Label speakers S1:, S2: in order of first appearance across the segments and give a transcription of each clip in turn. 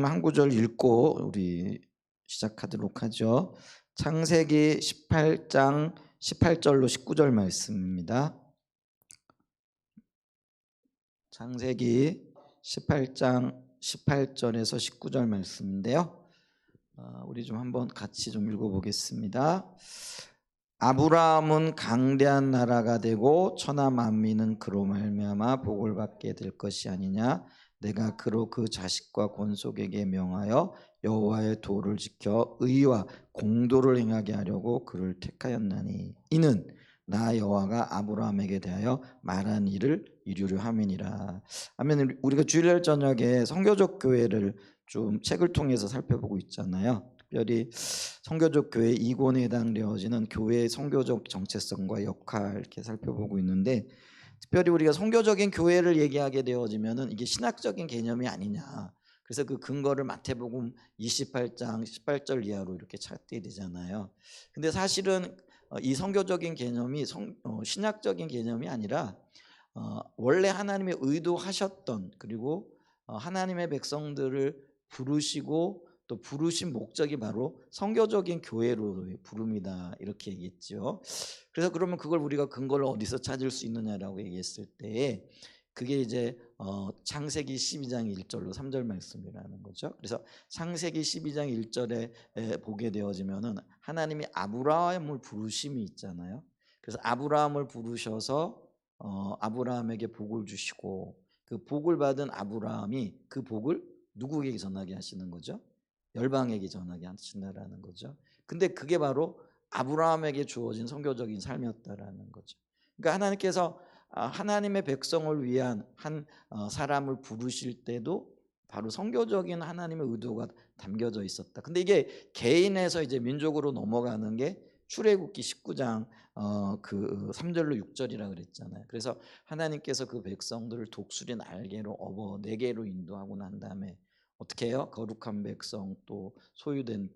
S1: 말씀 한 구절 읽고 우리 시작하도록 하죠. 창세기 18장 18절로 19절 말씀입니다. 창세기 18장 18절에서 19절 말씀인데요. 우리 좀 한번 같이 좀 읽어보겠습니다. 아브라함은 강대한 나라가 되고 천하 만민은 그로 말미암아 복을 받게 될 것이 아니냐. 내가 그로 그 자식과 권속에게 명하여 여호와의 도를 지켜 의와 공도를 행하게 하려고 그를 택하였나니 이는 나 여호와가 아브라함에게 대하여 말한 일을 이루려 함이니라. 아멘. 우리가 주일 저녁에 선교적 교회를 좀 책을 통해서 살펴보고 있잖아요. 특별히 선교적 교회 이권에 해당되어지는 교회의 선교적 정체성과 역할 이렇게 살펴보고 있는데, 특별히 우리가 선교적인 교회를 얘기하게 되어지면은 이게 신학적인 개념이 아니냐. 그래서 그 근거를 마태복음 28장 18절 이하로 이렇게 찾게 되잖아요. 근데 사실은 이 선교적인 개념이 신학적인 개념이 아니라 원래 하나님의 의도하셨던, 그리고 하나님의 백성들을 부르시고 또 부르신 목적이 바로 선교적인 교회로의 부름이다, 이렇게 얘기했죠. 그래서 그러면 그걸 우리가 근거를 어디서 찾을 수 있느냐라고 얘기했을 때, 그게 이제 창세기 12장 1절로 3절 말씀이라는 거죠. 그래서 창세기 12장 1절에 보게 되어지면은 하나님이 아브라함을 부르심이 있잖아요. 그래서 아브라함을 부르셔서 아브라함에게 복을 주시고, 그 복을 받은 아브라함이 그 복을 누구에게 전하게 하시는 거죠? 열방에게 전하게 하신다라는 거죠. 근데 그게 바로 아브라함에게 주어진 선교적인 삶이었다라는 거죠. 그러니까 하나님께서 하나님의 백성을 위한 한 사람을 부르실 때도 바로 선교적인 하나님의 의도가 담겨져 있었다. 근데 이게 개인에서 이제 민족으로 넘어가는 게 출애굽기 19장 그 3절로 6절이라 그랬잖아요. 그래서 하나님께서 그 백성들을 독수리 날개로 업어 내게로 인도하고 난 다음에 어떻게 해요? 거룩한 백성, 또 소유된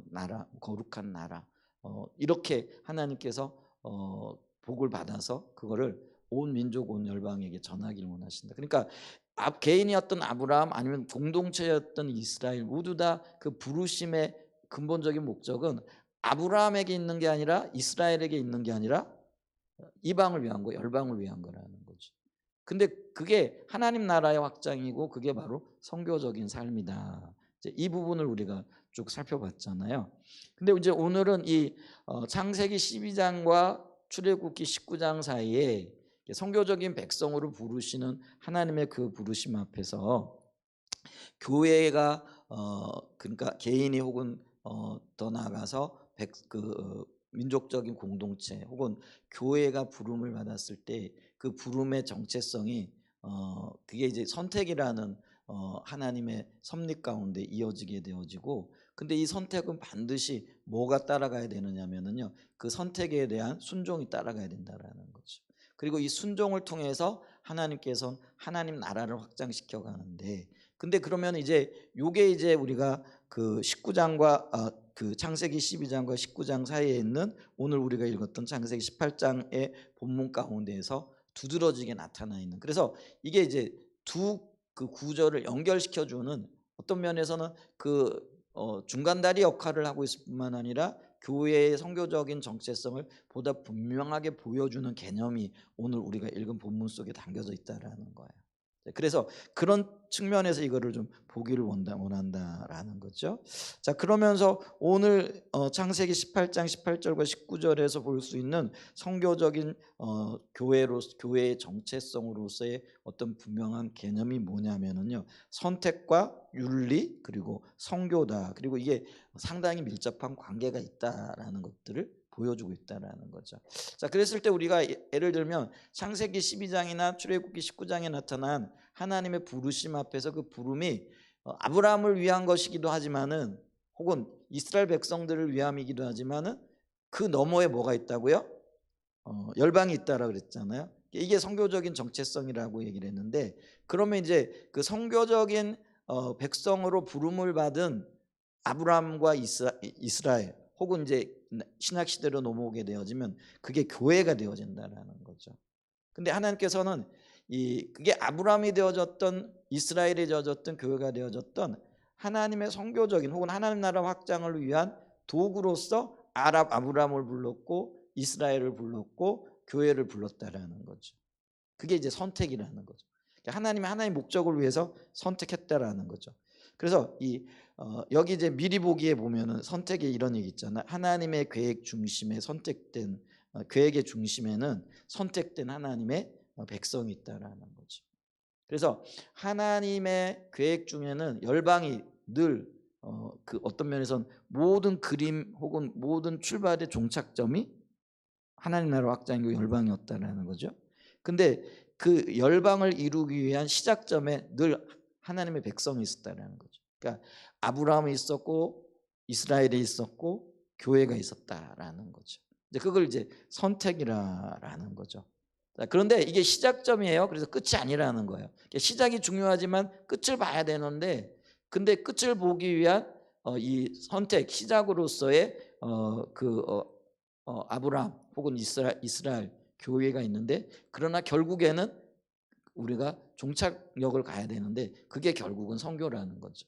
S1: 나라, 거룩한 나라, 이렇게 하나님께서 복을 받아서 그거를 온 민족 온 열방에게 전하기를 원하신다. 그러니까 개인이었던 아브라함 아니면 공동체였던 이스라엘 모두 다 그 부르심의 근본적인 목적은 아브라함에게 있는 게 아니라 이스라엘에게 있는 게 아니라 이방을 위한 거, 열방을 위한 거라는 거죠. 근데 그게 하나님 나라의 확장이고 그게 바로 선교적인 삶이다. 이제 이 부분을 우리가 쭉 살펴봤잖아요. 근데 이제 오늘은 이 창세기 12장과 출애굽기 19장 사이에 선교적인 백성으로 부르시는 하나님의 그 부르심 앞에서 교회가 그러니까 개인이 혹은 더 나아가서 민족적인 공동체 혹은 교회가 부름을 받았을 때 그 부름의 정체성이 그게 이제 선택이라는 하나님의 섭리 가운데 이어지게 되어지고, 근데 이 선택은 반드시 뭐가 따라가야 되느냐면은요, 그 선택에 대한 순종이 따라가야 된다라는 거죠. 그리고 이 순종을 통해서 하나님께서 하나님 나라를 확장시켜 가는데, 근데 그러면 이제 요게 이제 우리가 그 19장과 그 창세기 12장과 19장 사이에 있는 오늘 우리가 읽었던 창세기 18장의 본문 가운데에서 두드러지게 나타나 있는, 그래서 이게 이제 두 그 구절을 연결시켜 주는, 어떤 면에서는 그 중간다리 역할을 하고 있을 뿐만 아니라 교회의 선교적인 정체성을 보다 분명하게 보여주는 개념이 오늘 우리가 읽은 본문 속에 담겨져 있다라는 거예요. 그래서 그런 측면에서 이거를 좀 보기를 원한다라는 거죠. 자, 그러면서 오늘 창세기 18장 18절과 19절에서 볼 수 있는 선교적인 교회의 정체성으로서의 어떤 분명한 개념이 뭐냐면은요, 선택과 윤리 그리고 선교다. 그리고 이게 상당히 밀접한 관계가 있다라는 것들을 보여주고 있다라는 거죠. 자, 그랬을 때 우리가 예를 들면 창세기 12장이나 출애굽기 19장에 나타난 하나님의 부르심 앞에서 그 부름이 아브라함을 위한 것이기도 하지만은, 혹은 이스라엘 백성들을 위함이기도 하지만은, 그 너머에 뭐가 있다고요? 열방이 있다라 그랬잖아요. 이게 선교적인 정체성이라고 얘기를 했는데, 그러면 이제 그 선교적인 백성으로 부름을 받은 아브라함과 이스라엘 혹은 이제 신약 시대로 넘어오게 되어지면 그게 교회가 되어진다라는 거죠. 근데 하나님께서는 그게 아브라함이 되어졌던 이스라엘이 되어졌던 교회가 되어졌던 하나님의 선교적인 혹은 하나님 나라 확장을 위한 도구로서 아브라함을 불렀고 이스라엘을 불렀고 교회를 불렀다라는 거죠. 그게 이제 선택이라는 거죠. 하나님이 하나의 목적을 위해서 선택했다라는 거죠. 그래서 여기 이제 미리 보기에 보면은 선택에 이런 얘기 있잖아요. 하나님의 계획 중심에 선택된 계획의 중심에는 선택된 하나님의 백성이 있다라는 거죠. 그래서 하나님의 계획 중에는 열방이 늘 그 어떤 면에서는 모든 그림 혹은 모든 출발의 종착점이 하나님 나라 확장이고 열방이었다라는 거죠. 근데 그 열방을 이루기 위한 시작점에 늘 하나님의 백성이 있었다라는 거죠. 그러니까 아브라함이 있었고 이스라엘이 있었고 교회가 있었다라는 거죠. 이제 그걸 이제 선택이라는 거죠. 그런데 이게 시작점이에요. 그래서 끝이 아니라는 거예요. 시작이 중요하지만 끝을 봐야 되는데, 근데 끝을 보기 위한 이 선택 시작으로서의 아브라함 혹은 이스라엘 교회가 있는데, 그러나 결국에는 우리가 종착역을 가야 되는데 그게 결국은 선교라는 거죠.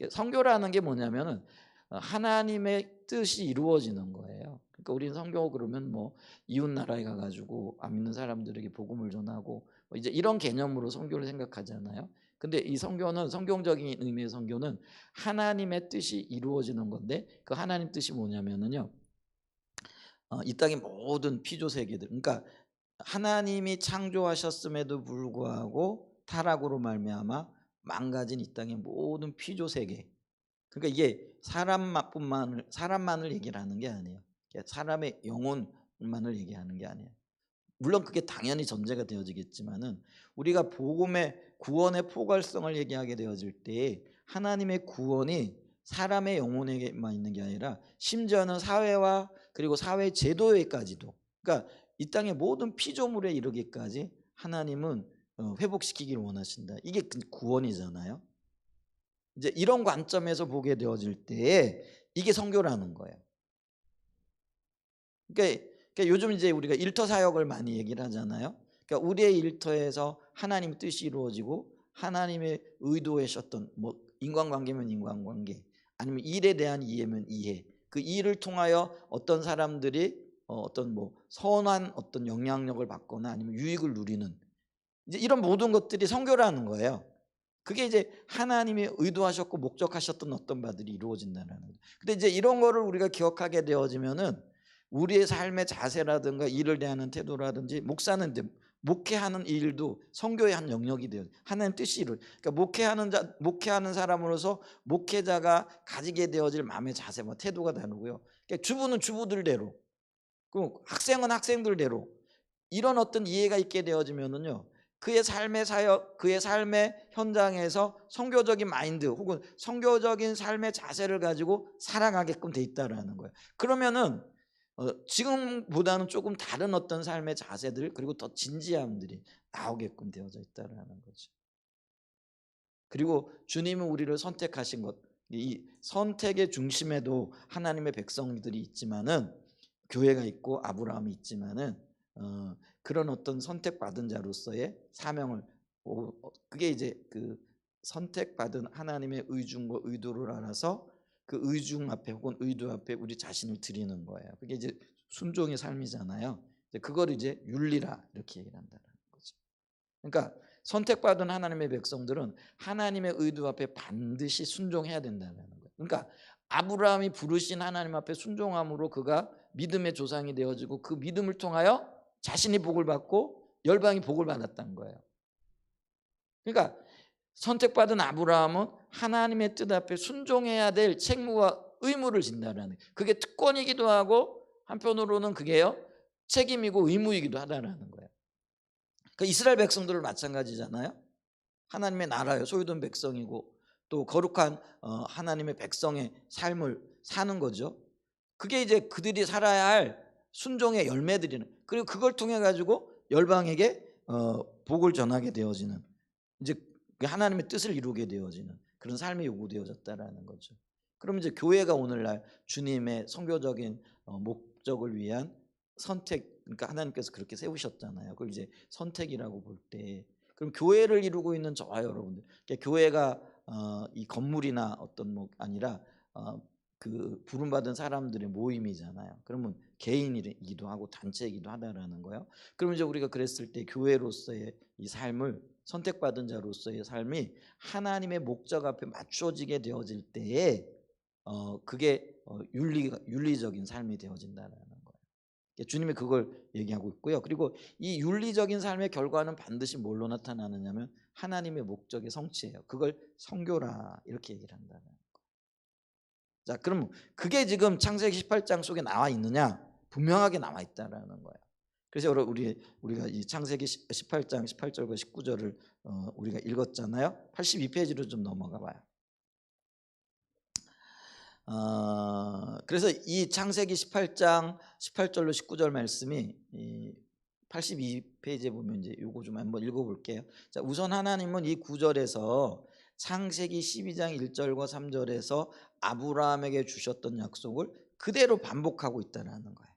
S1: 선교라는 게 뭐냐면은 하나님의 뜻이 이루어지는 거예요. 그러니까 우리는 선교 그러면 뭐 이웃 나라에 가가지고 안 믿는 사람들에게 복음을 전하고 뭐 이제 이런 개념으로 선교를 생각하잖아요. 근데 이 선교는 성경적인 의미의 선교는 하나님의 뜻이 이루어지는 건데, 그 하나님 뜻이 뭐냐면은요, 이 땅의 모든 피조 세계들, 그러니까 하나님이 창조하셨음에도 불구하고 타락으로 말미암아 망가진 이 땅의 모든 피조 세계, 그러니까 이게 사람만을 얘기를 하는 게 아니에요. 사람의 영혼만을 얘기하는 게 아니에요. 물론 그게 당연히 전제가 되어지겠지만은 우리가 복음의 구원의 포괄성을 얘기하게 되어질 때 하나님의 구원이 사람의 영혼에게만 있는 게 아니라 심지어는 사회와 그리고 사회 제도에까지도, 그러니까 이 땅의 모든 피조물에 이르기까지 하나님은 회복시키기를 원하신다. 이게 구원이잖아요. 이제 이런 관점에서 보게 되어질 때에 이게 선교라는 거예요. 그러니까 요즘 이제 우리가 일터 사역을 많이 얘기를 하잖아요. 그러니까 우리의 일터에서 하나님 뜻이 이루어지고 하나님의 의도하셨던 뭐 인간관계면 인간관계, 아니면 일에 대한 이해면 이해, 그 일을 통하여 어떤 사람들이 어떤 뭐 선한 어떤 영향력을 받거나 아니면 유익을 누리는, 이제 이런 모든 것들이 선교라는 거예요. 그게 이제 하나님이 의도하셨고 목적하셨던 어떤 바들이 이루어진다는 거예요. 근데 이제 이런 거를 우리가 기억하게 되어지면은 우리의 삶의 자세라든가 일을 대하는 태도라든지, 목사는 이제 목회하는 일도 선교의 한 영역이 돼요. 하나님 뜻이 이루. 그러니까 목회하는 사람으로서 목회자가 가지게 되어질 마음의 자세, 뭐 태도가 다르고요. 그러니까 주부는 주부들대로, 그 학생은 학생들대로 이런 어떤 이해가 있게 되어지면은요, 그의 삶의 사역, 그의 삶의 현장에서 선교적인 마인드 혹은 선교적인 삶의 자세를 가지고 살아가게끔 돼 있다라는 거예요. 그러면은 지금보다는 조금 다른 어떤 삶의 자세들, 그리고 더 진지함들이 나오게끔 되어져 있다라는 거죠. 그리고 주님은 우리를 선택하신 것, 이 선택의 중심에도 하나님의 백성들이 있지만은, 교회가 있고 아브라함이 있지만은 그런 어떤 선택받은 자로서의 사명을, 그게 이제 그 선택받은 하나님의 의중과 의도를 알아서 그 의중 앞에 혹은 의도 앞에 우리 자신을 드리는 거예요. 그게 이제 순종의 삶이잖아요. 그걸 이제 윤리라 이렇게 얘기를 한다는 거죠. 그러니까 선택받은 하나님의 백성들은 하나님의 의도 앞에 반드시 순종해야 된다는 거예요. 그러니까 아브라함이 부르신 하나님 앞에 순종함으로 그가 믿음의 조상이 되어지고, 그 믿음을 통하여 자신이 복을 받고 열방이 복을 받았다는 거예요. 그러니까 선택받은 아브라함은 하나님의 뜻 앞에 순종해야 될 책무와 의무를 진다는 거예요. 그게 특권이기도 하고 한편으로는 그게요 책임이고 의무이기도 하다는 거예요. 그 이스라엘 백성들은 마찬가지잖아요. 하나님의 나라요, 소유된 백성이고 또 거룩한 하나님의 백성의 삶을 사는 거죠. 그게 이제 그들이 살아야 할 순종의 열매들이는, 그리고 그걸 통해 가지고 열방에게 복을 전하게 되어지는, 이제 하나님의 뜻을 이루게 되어지는 그런 삶이 요구되어졌다라는 거죠. 그럼 이제 교회가 오늘날 주님의 선교적인 목적을 위한 선택, 그러니까 하나님께서 그렇게 세우셨잖아요. 그걸 이제 선택이라고 볼 때, 그럼 교회를 이루고 있는 저와 여러분들, 그러니까 교회가 이 건물이나 어떤 뭐 아니라 그 부름받은 사람들의 모임이잖아요. 그러면 개인이기도 하고 단체이기도 하다라는 거예요. 그러면 이제 우리가 그랬을 때 교회로서의 이 삶을 선택받은 자로서의 삶이 하나님의 목적 앞에 맞춰지게 되어질 때에 그게 윤리적인 삶이 되어진다는 거예요. 주님이 그걸 얘기하고 있고요. 그리고 이 윤리적인 삶의 결과는 반드시 뭘로 나타나느냐면 하나님의 목적의 성취예요. 그걸 성교라 이렇게 얘기를 한다는 거예요. 자, 그럼 그게 지금 창세기 18장 속에 나와 있느냐? 분명하게 나와 있다라는 거예요. 그래서 우리가 이 창세기 18장 18절과 19절을 우리가 읽었잖아요. 82페이지로 좀 넘어가 봐요. 그래서 이 창세기 18장 18절로 19절 말씀이 이 82페이지에 보면 이제 요거 좀 한번 읽어볼게요. 자, 우선 하나님은 이 9절에서 창세기 12장 1절과 3절에서 아브라함에게 주셨던 약속을 그대로 반복하고 있다는 거예요.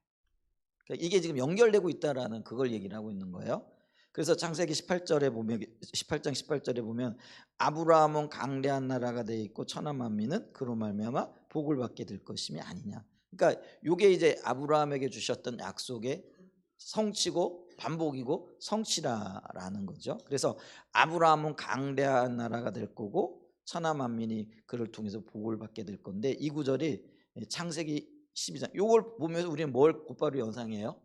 S1: 그러니까 이게 지금 연결되고 있다라는 그걸 얘기를 하고 있는 거예요. 그래서 창세기 18절에 보면 18장 18절에 보면 아브라함은 강대한 나라가 되어 있고 천하 만민은 그로 말미암아 복을 받게 될 것임이 아니냐. 그러니까 이게 이제 아브라함에게 주셨던 약속의 성취고 반복이고 성취라는 거죠. 그래서 아브라함은 강대한 나라가 될 거고 천하 만민이 그를 통해서 복을 받게 될 건데 이 구절이 창세기 12장 이걸 보면서 우리는 뭘 곧바로 연상해요?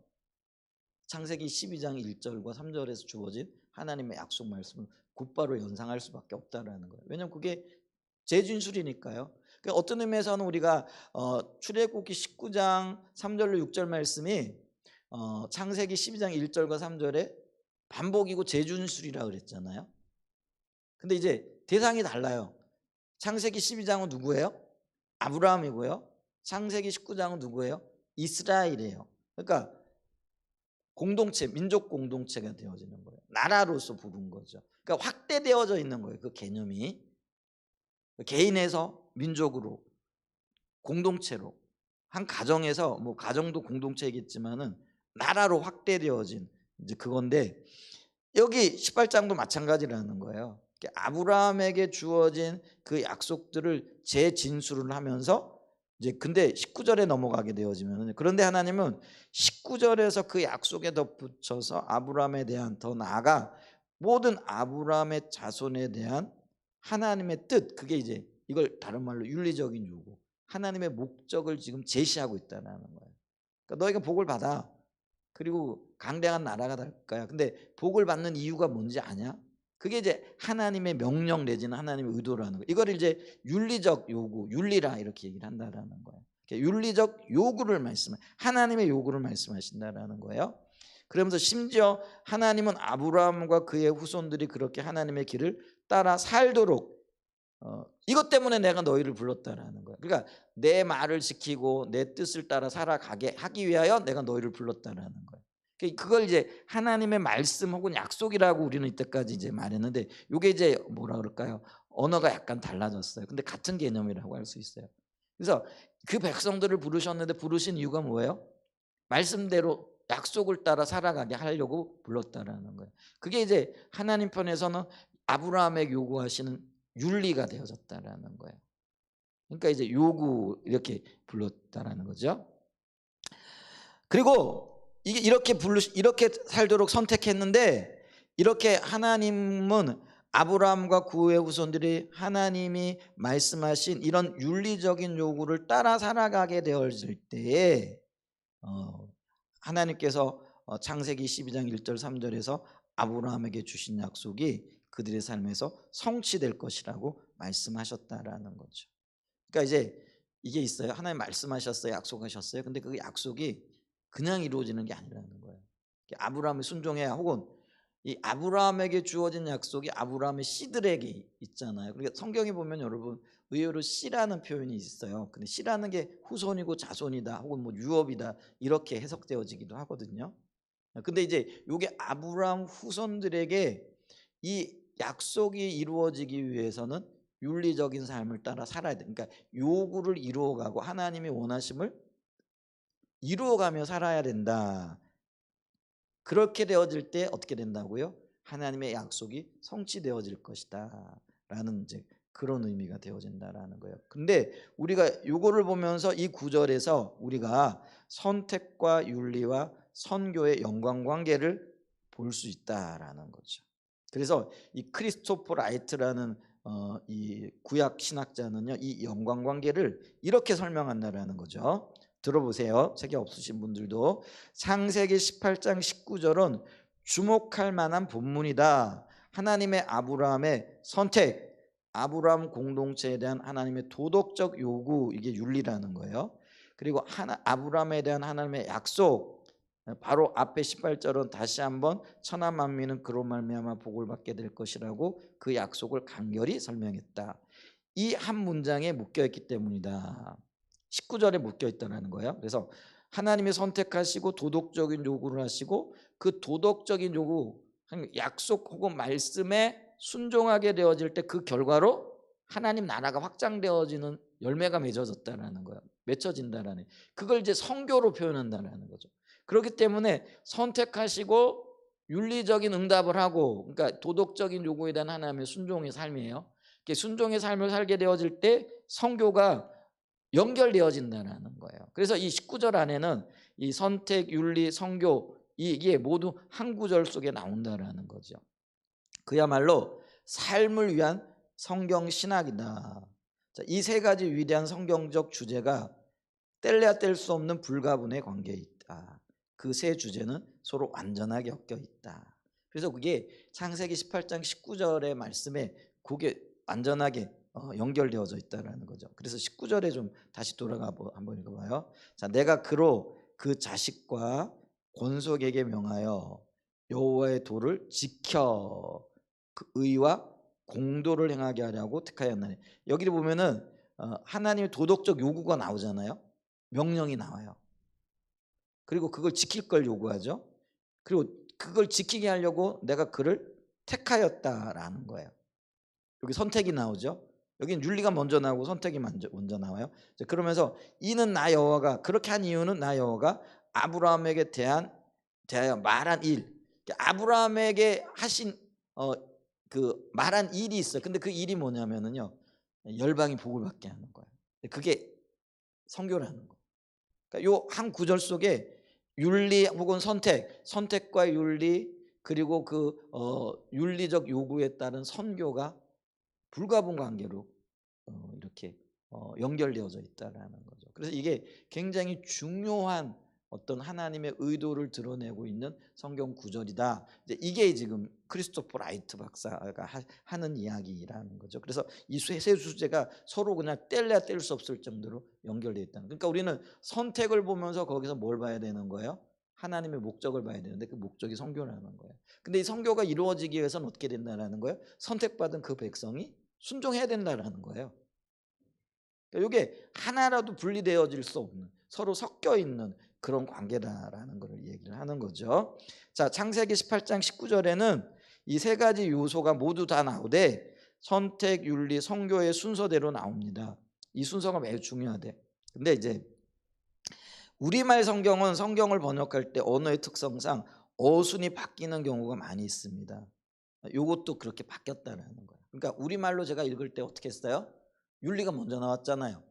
S1: 창세기 12장 1절과 3절에서 주어진 하나님의 약속 말씀을 곧바로 연상할 수밖에 없다라는 거예요. 왜냐하면 그게 재진술이니까요. 그러니까 어떤 의미에서는 우리가 출애굽기 19장 3절로 6절 말씀이 창세기 12장 1절과 3절에 반복이고 재준술이라고 그랬잖아요. 근데 이제 대상이 달라요. 창세기 12장은 누구예요? 아브라함이고요. 창세기 19장은 누구예요? 이스라엘이에요. 그러니까 공동체, 민족 공동체가 되어지는 거예요. 나라로서 부른 거죠. 그러니까 확대되어져 있는 거예요. 그 개념이 개인에서 민족으로 공동체로 한 가정에서 뭐 가정도 공동체이겠지만은 나라로 확대되어진 이제 그건데 여기 18장도 마찬가지라는 거예요. 아브라함에게 주어진 그 약속들을 재진술을 하면서 이제 근데 19절에 넘어가게 되어지면 그런데 하나님은 19절에서 그 약속에 덧붙여서 아브라함에 대한 더 나아가 모든 아브라함의 자손에 대한 하나님의 뜻 그게 이제 이걸 다른 말로 윤리적인 요구 하나님의 목적을 지금 제시하고 있다는 거예요. 그러니까 너희가 복을 받아. 그리고 강대한 나라가 될 거야. 근데 복을 받는 이유가 뭔지 아냐? 그게 이제 하나님의 명령 내지는 하나님의 의도라는 거예요. 이걸 이제 윤리적 요구, 윤리라 이렇게 얘기를 한다라는 거예요. 윤리적 요구를 하나님의 요구를 말씀하신다라는 거예요. 그러면서 심지어 하나님은 아브라함과 그의 후손들이 그렇게 하나님의 길을 따라 살도록 이것 때문에 내가 너희를 불렀다라는 거예요. 그러니까 내 말을 지키고 내 뜻을 따라 살아가게 하기 위하여 내가 너희를 불렀다라는 거예요. 그걸 이제 하나님의 말씀 혹은 약속이라고 우리는 이때까지 이제 말했는데 이게 이제 뭐라 그럴까요? 언어가 약간 달라졌어요. 근데 같은 개념이라고 할 수 있어요. 그래서 그 백성들을 부르셨는데 부르신 이유가 뭐예요? 말씀대로 약속을 따라 살아가게 하려고 불렀다라는 거예요. 그게 이제 하나님 편에서는 아브라함에게 요구하시는 윤리가 되어졌다라는 거예요. 그러니까 이제 요구 이렇게 불렀다라는 거죠. 그리고 이게 이렇게 살도록 선택했는데 이렇게 하나님은 아브라함과 그의 후손들이 하나님이 말씀하신 이런 윤리적인 요구를 따라 살아가게 되어질 때에 하나님께서 창세기 12장 1절 3절에서 아브라함에게 주신 약속이 그들의 삶에서 성취될 것이라고 말씀하셨다라는 거죠. 그러니까 이제 이게 있어요. 하나님 말씀하셨어요. 약속하셨어요. 근데 그 약속이 그냥 이루어지는 게 아니라는 거예요. 아브라함이 순종해야 혹은 이 아브라함에게 주어진 약속이 아브라함의 씨들에게 있잖아요. 그러니까 성경에 보면 여러분 의외로 씨라는 표현이 있어요. 근데 씨라는 게 후손이고 자손이다 혹은 뭐 유업이다 이렇게 해석되어지기도 하거든요. 근데 이제 이게 아브라함 후손들에게 이 약속이 이루어지기 위해서는 윤리적인 삶을 따라 살아야 돼. 그러니까 요구를 이루어가고 하나님이 원하심을 이루어가며 살아야 된다. 그렇게 되어질 때 어떻게 된다고요? 하나님의 약속이 성취되어질 것이다. 라는 이제 그런 의미가 되어진다라는 거예요. 근데 우리가 요거를 보면서 이 구절에서 우리가 선택과 윤리와 선교의 연관관계를 볼 수 있다라는 거죠. 그래서 이 크리스토퍼 라이트라는 이 구약 신학자는요, 이 연관관계를 이렇게 설명한다라는 거죠. 들어보세요. 책이 없으신 분들도. 창세기 18장 19절은 주목할 만한 본문이다. 하나님의 아브라함의 선택, 아브라함 공동체에 대한 하나님의 도덕적 요구, 이게 윤리라는 거예요. 그리고 아브라함에 대한 하나님의 약속, 바로 앞에 18절은 다시 한번 천하 만민은 그로 말미암아 복을 받게 될 것이라고 그 약속을 간결히 설명했다. 이 한 문장에 묶여 있기 때문이다. 19절에 묶여 있다는 거예요. 그래서 하나님이 선택하시고 도덕적인 요구를 하시고 그 도덕적인 요구, 약속 혹은 말씀에 순종하게 되어질 때 그 결과로 하나님 나라가 확장되어지는 열매가 맺어졌다라는 거예요. 맺혀진다라는, 그걸 이제 성교로 표현한다라는 거죠. 그렇기 때문에 선택하시고 윤리적인 응답을 하고, 그러니까 도덕적인 요구에 대한 하나님의 순종의 삶이에요. 순종의 삶을 살게 되어질 때 성교가 연결되어진다는 거예요. 그래서 이 19절 안에는 이 선택, 윤리, 성교, 이게 모두 한 구절 속에 나온다라는 거죠. 그야말로 삶을 위한 성경 신학이다. 이 세 가지 위대한 성경적 주제가 뗄래야 뗄 수 없는 불가분의 관계에 있다. 그 세 주제는 서로 완전하게 엮여 있다. 그래서 그게 창세기 18장 19절의 말씀에 그게 완전하게 연결되어져 있다라는 거죠. 그래서 19절에 좀 다시 돌아가 한번 읽어봐요. 자, 내가 그로 그 자식과 권속에게 명하여 여호와의 도를 지켜 그 의와 공도를 행하게 하려고 택하였나니. 여기를 보면은 하나님의 도덕적 요구가 나오잖아요. 명령이 나와요. 그리고 그걸 지킬 걸 요구하죠. 그리고 그걸 지키게 하려고 내가 그를 택하였다라는 거예요. 여기 선택이 나오죠. 여기는 윤리가 먼저 나오고 선택이 먼저 나와요. 그러면서 이는 나 여호와가, 그렇게 한 이유는 나 여호와가 아브라함에게 대하여 말한 일, 아브라함에게 하신 그 말한 일이 있어요. 근데 그 일이 뭐냐면은요, 열방이 복을 받게 하는 거예요. 그게 선교라는 거예요. 그러니까 요 한 구절 속에 윤리 혹은 선택과 윤리, 그리고 그 윤리적 요구에 따른 선교가 불가분 관계로 이렇게 연결되어져 있다라는 거죠. 그래서 이게 굉장히 중요한 어떤 하나님의 의도를 드러내고 있는 성경 구절이다. 이게 지금 크리스토퍼 라이트 박사가 하는 이야기라는 거죠. 그래서 이 세 주제가 서로 그냥 뗄래야 뗄 수 없을 정도로 연결되어 있다는. 그러니까 우리는 선택을 보면서 거기서 뭘 봐야 되는 거예요? 하나님의 목적을 봐야 되는데 그 목적이 선교라는 거예요. 근데 이 선교가 이루어지기 위해서는 어떻게 된다라는 거예요? 선택받은 그 백성이 순종해야 된다라는 거예요. 그러니까 이게 하나라도 분리되어질 수 없는, 서로 섞여 있는 그런 관계다라는 걸 얘기를 하는 거죠. 자, 창세기 18장 19절에는 이 세 가지 요소가 모두 다 나오되 선택, 윤리, 성교의 순서대로 나옵니다. 이 순서가 매우 중요하대. 근데 이제 우리말 성경은 성경을 번역할 때 언어의 특성상 어순이 바뀌는 경우가 많이 있습니다. 이것도 그렇게 바뀌었다라는 거예요. 그러니까 우리말로 제가 읽을 때 어떻게 했어요? 윤리가 먼저 나왔잖아요.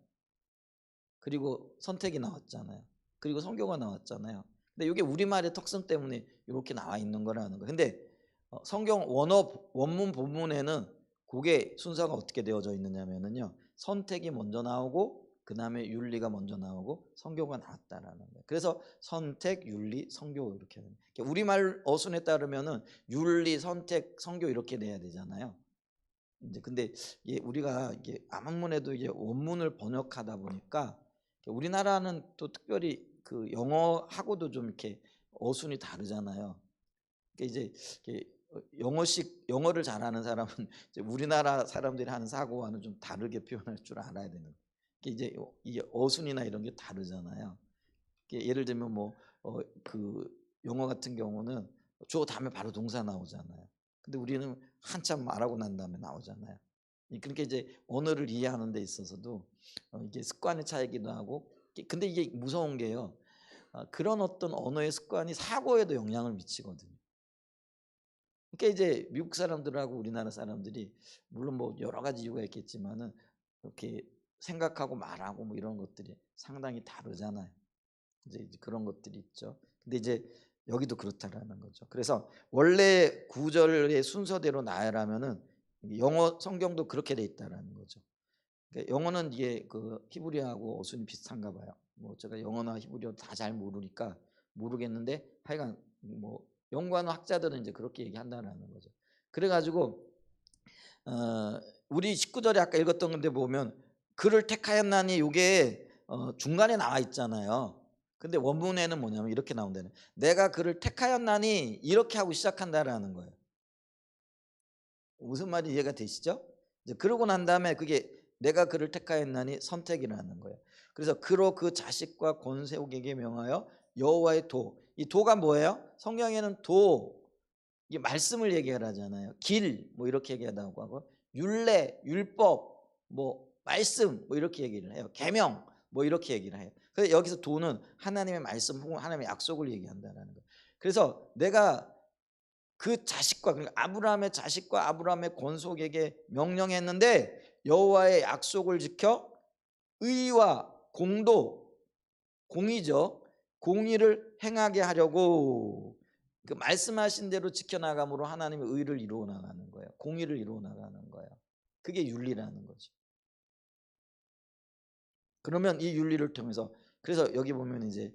S1: 그리고 선택이 나왔잖아요. 그리고 성교가 나왔잖아요. 근데 이게 우리말의 특성 때문에 이렇게 나와 있는 거라는 거예요. 근데 성경 원문 본문에는 그게 순서가 어떻게 되어져 있느냐면요, 선택이 먼저 나오고 그 다음에 윤리가 먼저 나오고 성교가 나왔다라는 거예요. 그래서 선택, 윤리, 성교 이렇게 하는. 우리말 어순에 따르면은 윤리, 선택, 성교 이렇게 돼야 되잖아요. 이제 근데 우리가 이게 암학문에도 이게 원문을 번역하다 보니까 우리나라는 또 특별히 그 영어하고도 좀 이렇게 어순이 다르잖아요. 그러니까 이제 영어를 잘하는 사람은 이제 우리나라 사람들이 하는 사고와는 좀 다르게 표현할 줄 알아야 되는. 이제 이 어순이나 이런 게 다르잖아요. 예를 들면 그 영어 같은 경우는 주어 다음에 바로 동사 나오잖아요. 근데 우리는 한참 말하고 난 다음에 나오잖아요. 그러니까 이제 언어를 이해하는 데 있어서도 이게 습관의 차이기도 하고, 근데 이게 무서운 게요, 그런 어떤 언어의 습관이 사고에도 영향을 미치거든요. 그러니까 이제 미국 사람들하고 우리나라 사람들이 물론 뭐 여러 가지 이유가 있겠지만은 이렇게 생각하고 말하고 뭐 이런 것들이 상당히 다르잖아요. 이제 그런 것들이 있죠. 근데 이제 여기도 그렇다라는 거죠. 그래서 원래 구절의 순서대로 나열하면은 영어 성경도 그렇게 돼 있다라는 거죠. 그러니까 영어는 이게 그 히브리어하고 어순이 비슷한가 봐요. 뭐 제가 영어나 히브리어 다 잘 모르니까 모르겠는데 하여간 뭐 연구하는 학자들은 이제 그렇게 얘기한다라는 거죠. 그래가지고 우리 19절에 아까 읽었던 건데 보면 그를 택하였나니 이게 중간에 나와 있잖아요. 근데 원문에는 뭐냐면 이렇게 나온다는 내가 그를 택하였나니 이렇게 하고 시작한다라는 거예요. 무슨 말이 이해가 되시죠? 이제 그러고 난 다음에 그게 내가 그를 택하였나니 선택이라는 거예요. 그래서 그로 그 자식과 권세옥에게 명하여 여호와의 도. 이 도가 뭐예요? 성경에는 도 이게 말씀을 얘기하잖아요. 길 뭐 이렇게 얘기하다고 하고 율례, 율법, 뭐 말씀 뭐 이렇게 얘기를 해요. 계명 뭐 이렇게 얘기를 해요. 그래서 여기서 도는 하나님의 말씀 혹은 하나님의 약속을 얘기한다는 거예요. 그래서 내가 그 자식과 그러니까 아브라함의 자식과 아브라함의 권속에게 명령했는데 여호와의 약속을 지켜 의와 공도 공의죠. 공의를 행하게 하려고 그 말씀하신 대로 지켜나감으로 하나님의 의를 이루어 나가는 거예요. 공의를 이루어 나가는 거예요. 그게 윤리라는 거죠. 그러면 이 윤리를 통해서 그래서 여기 보면 이제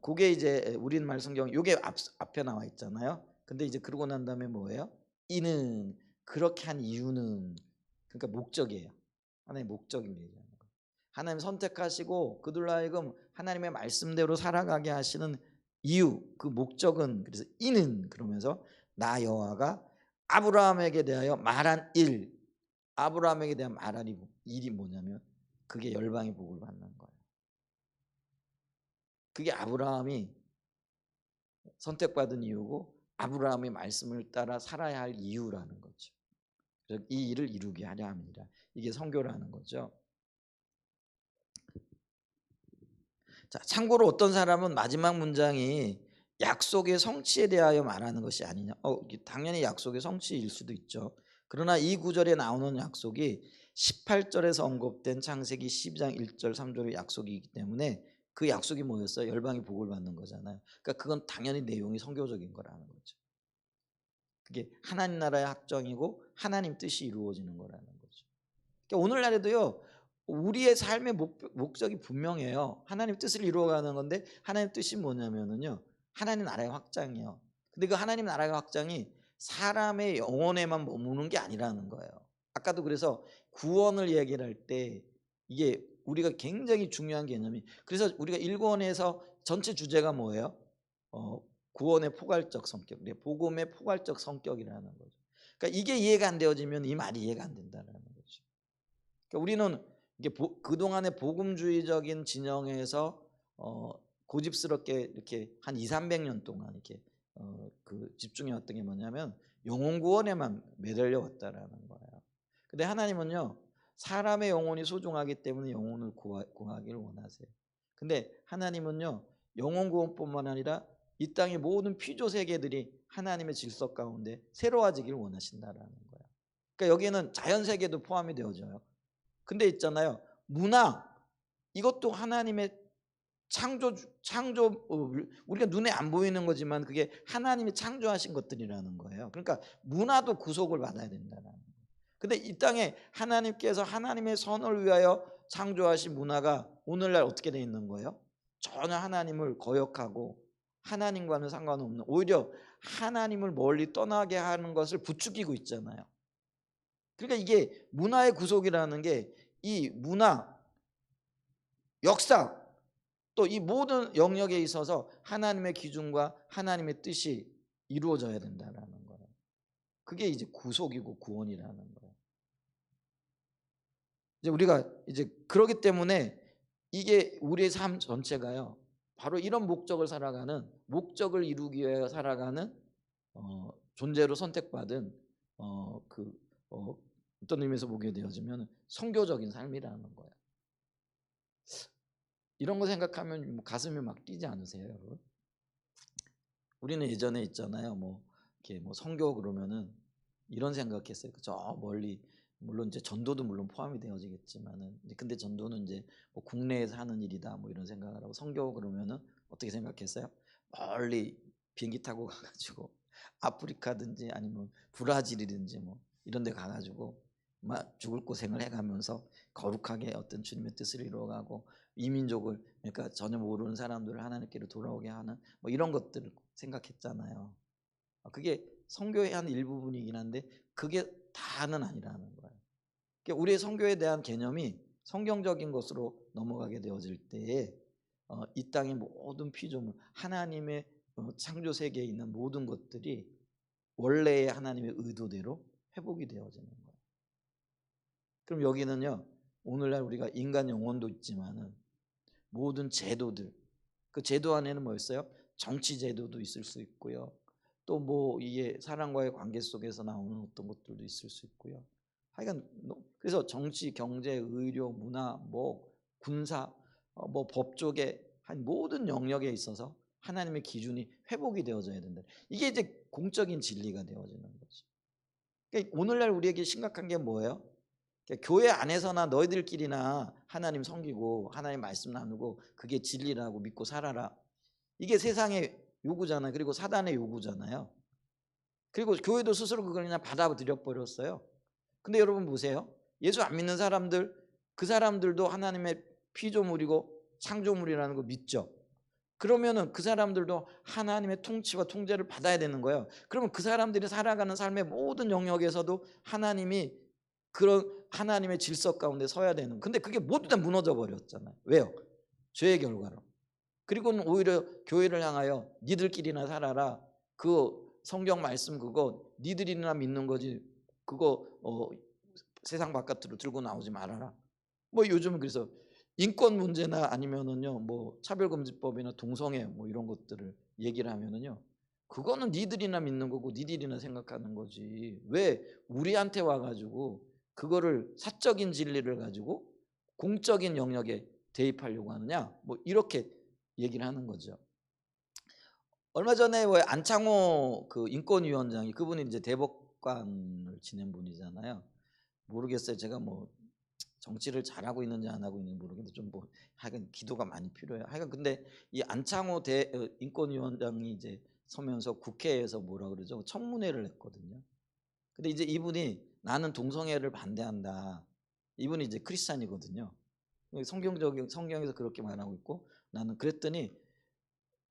S1: 그게 이제 우리말 성경 요게 앞에 나와 있잖아요. 근데 이제 그러고 난 다음에 뭐예요? 이는 그렇게 한 이유는 그러니까 목적이에요. 하나님의 목적을 얘기하는 거예요. 하나님 선택하시고 그들로 하여금 하나님의 말씀대로 살아가게 하시는 이유 그 목적은 그래서 이는 그러면서 나 여호와가 아브라함에게 대하여 말한 일 아브라함에게 대한 말한 일이 뭐냐면 그게 열방의 복을 받는 거예요. 그게 아브라함이 선택받은 이유고 아브라함의 말씀을 따라 살아야 할 이유라는 거죠. 이 일을 이루게 하려 합니다. 이게 선교라는 거죠. 자, 참고로 어떤 사람은 마지막 문장이 약속의 성취에 대하여 말하는 것이 아니냐. 당연히 약속의 성취일 수도 있죠. 그러나 이 구절에 나오는 약속이 18절에서 언급된 창세기 12장 1절 3절의 약속이기 때문에 그 약속이 뭐였어요? 열방이 복을 받는 거잖아요. 그러니까 그건 당연히 내용이 선교적인 거라는 거죠. 그게 하나님 나라의 확정이고 하나님 뜻이 이루어지는 거라는 거죠. 그러니까 오늘날에도요. 우리의 삶의 목적이 분명해요. 하나님 뜻을 이루어가는 건데 하나님 뜻이 뭐냐면요. 하나님 나라의 확장이요. 근데 그 하나님 나라의 확장이 사람의 영혼에만 머무는 게 아니라는 거예요. 아까도 그래서 구원을 얘기를 할 때 이게 우리가 굉장히 중요한 개념이 그래서 우리가 일권에서 전체 주제가 뭐예요? 구원의 포괄적 성격, 복음의 포괄적 성격이라는 거죠. 그러니까 이게 이해가 안 되어지면 이 말이 이해가 안 된다는 거죠. 그러니까 우리는 이게 그동안의 복음주의적인 진영에서 고집스럽게 이렇게 한 2, 300년 동안 이렇게 그 집중해 왔던 게 뭐냐면 영혼 구원에만 매달려 왔다라는 거예요. 근데 하나님은요. 사람의 영혼이 소중하기 때문에 영혼을 구하기를 원하세요. 근데 하나님은요. 영혼 구원뿐만 아니라 이 땅의 모든 피조 세계들이 하나님의 질서 가운데 새로워지기를 원하신다라는 거예요. 그러니까 여기에는 자연 세계도 포함이 되어져요. 근데 있잖아요. 문화 이것도 하나님의 창조 우리가 눈에 안 보이는 거지만 그게 하나님이 창조하신 것들이라는 거예요. 그러니까 문화도 구속을 받아야 된다는 거예요. 근데 이 땅에 하나님께서 하나님의 선을 위하여 창조하신 문화가 오늘날 어떻게 돼 있는 거예요? 전혀 하나님을 거역하고 하나님과는 상관없는 오히려 하나님을 멀리 떠나게 하는 것을 부추기고 있잖아요. 그러니까 이게 문화의 구속이라는 게 이 문화, 역사 또 이 모든 영역에 있어서 하나님의 기준과 하나님의 뜻이 이루어져야 된다는 거예요. 그게 이제 구속이고 구원이라는 거예요. 이제 우리가 이제 그러기 때문에 이게 우리의 삶 전체가요. 바로 이런 목적을 살아가는 목적을 이루기 위해 살아가는 존재로 선택받은 그 어떤 의미에서 보게 되어지면 선교적인 삶이라는 거예요. 이런 거 생각하면 가슴이 막 뛰지 않으세요, 여러분? 우리는 예전에 있잖아요. 뭐 이렇게 뭐 선교 그러면은 이런 생각했어요. 저 멀리 물론 이제 전도도 물론 포함이 되어지겠지만은 근데 전도는 이제 뭐 국내에서 하는 일이다 뭐 이런 생각을 하고 선교 그러면은 어떻게 생각했어요? 멀리 비행기 타고 가가지고 아프리카든지 아니면 브라질이든지 뭐 이런 데 가가지고 막 죽을 고생을 해가면서 거룩하게 어떤 주님의 뜻을 이루어가고 이민족을 그러니까 전혀 모르는 사람들을 하나님께로 돌아오게 하는 뭐 이런 것들을 생각했잖아요. 그게 선교의 한 일부분이긴 한데 그게 다는 아니라는 거예요. 그러니까 우리의 선교에 대한 개념이 성경적인 것으로 넘어가게 되어질 때에 이 땅의 모든 피조물 하나님의 창조 세계에 있는 모든 것들이 원래의 하나님의 의도대로 회복이 되어지는 거예요. 그럼 여기는요 오늘날 우리가 인간 영혼도 있지만은 모든 제도들 그 제도 안에는 뭐였어요? 정치 제도도 있을 수 있고요. 또 뭐 이게 사람과의 관계 속에서 나오는 어떤 것들도 있을 수 있고요. 하여간 그래서 정치, 경제, 의료, 문화, 뭐 군사, 뭐 법조계 한 모든 영역에 있어서 하나님의 기준이 회복이 되어져야 된다. 이게 이제 공적인 진리가 되어지는 거죠. 그러니까 오늘날 우리에게 심각한 게 뭐예요? 그러니까 교회 안에서나 너희들끼리나 하나님 섬기고 하나님 말씀 나누고 그게 진리라고 믿고 살아라. 이게 세상의 요구잖아요. 그리고 사단의 요구잖아요. 그리고 교회도 스스로 그걸 그냥 받아들여 버렸어요. 근데 여러분 보세요. 예수 안 믿는 사람들 그 사람들도 하나님의 피조물이고 창조물이라는 거 믿죠. 그러면은 그 사람들도 하나님의 통치와 통제를 받아야 되는 거예요. 그러면 그 사람들이 살아가는 삶의 모든 영역에서도 하나님이 그런 하나님의 질서 가운데 서야 되는. 근데 그게 모두 다 무너져 버렸잖아요. 왜요? 죄의 결과로. 그리고는 오히려 교회를 향하여 니들끼리나 살아라. 그 성경 말씀 그거 니들이나 믿는 거지. 그거 세상 바깥으로 들고 나오지 말아라. 뭐 요즘은 그래서 인권 문제나 아니면은요 뭐 차별금지법이나 동성애 뭐 이런 것들을 얘기를 하면은요 그거는 니들이나 믿는 거고 니들이나 생각하는 거지 왜 우리한테 와가지고 그거를 사적인 진리를 가지고 공적인 영역에 대입하려고 하느냐 뭐 이렇게 얘기를 하는 거죠. 얼마 전에 왜 안창호 그 인권위원장이 그분이 이제 대법관을 지낸 분이잖아요. 모르겠어요. 제가 뭐 정치를 잘하고 있는지 안 하고 있는지 모르겠는데 좀 뭐 하여간 기도가 많이 필요해요. 하여간 근데 이 안창호 인권위원장이 이제 서면서 국회에서 뭐라 그러죠? 청문회를 했거든요. 근데 이제 이분이 나는 동성애를 반대한다. 이분이 이제 크리스찬이거든요. 성경에서 그렇게 말하고 있고 나는 그랬더니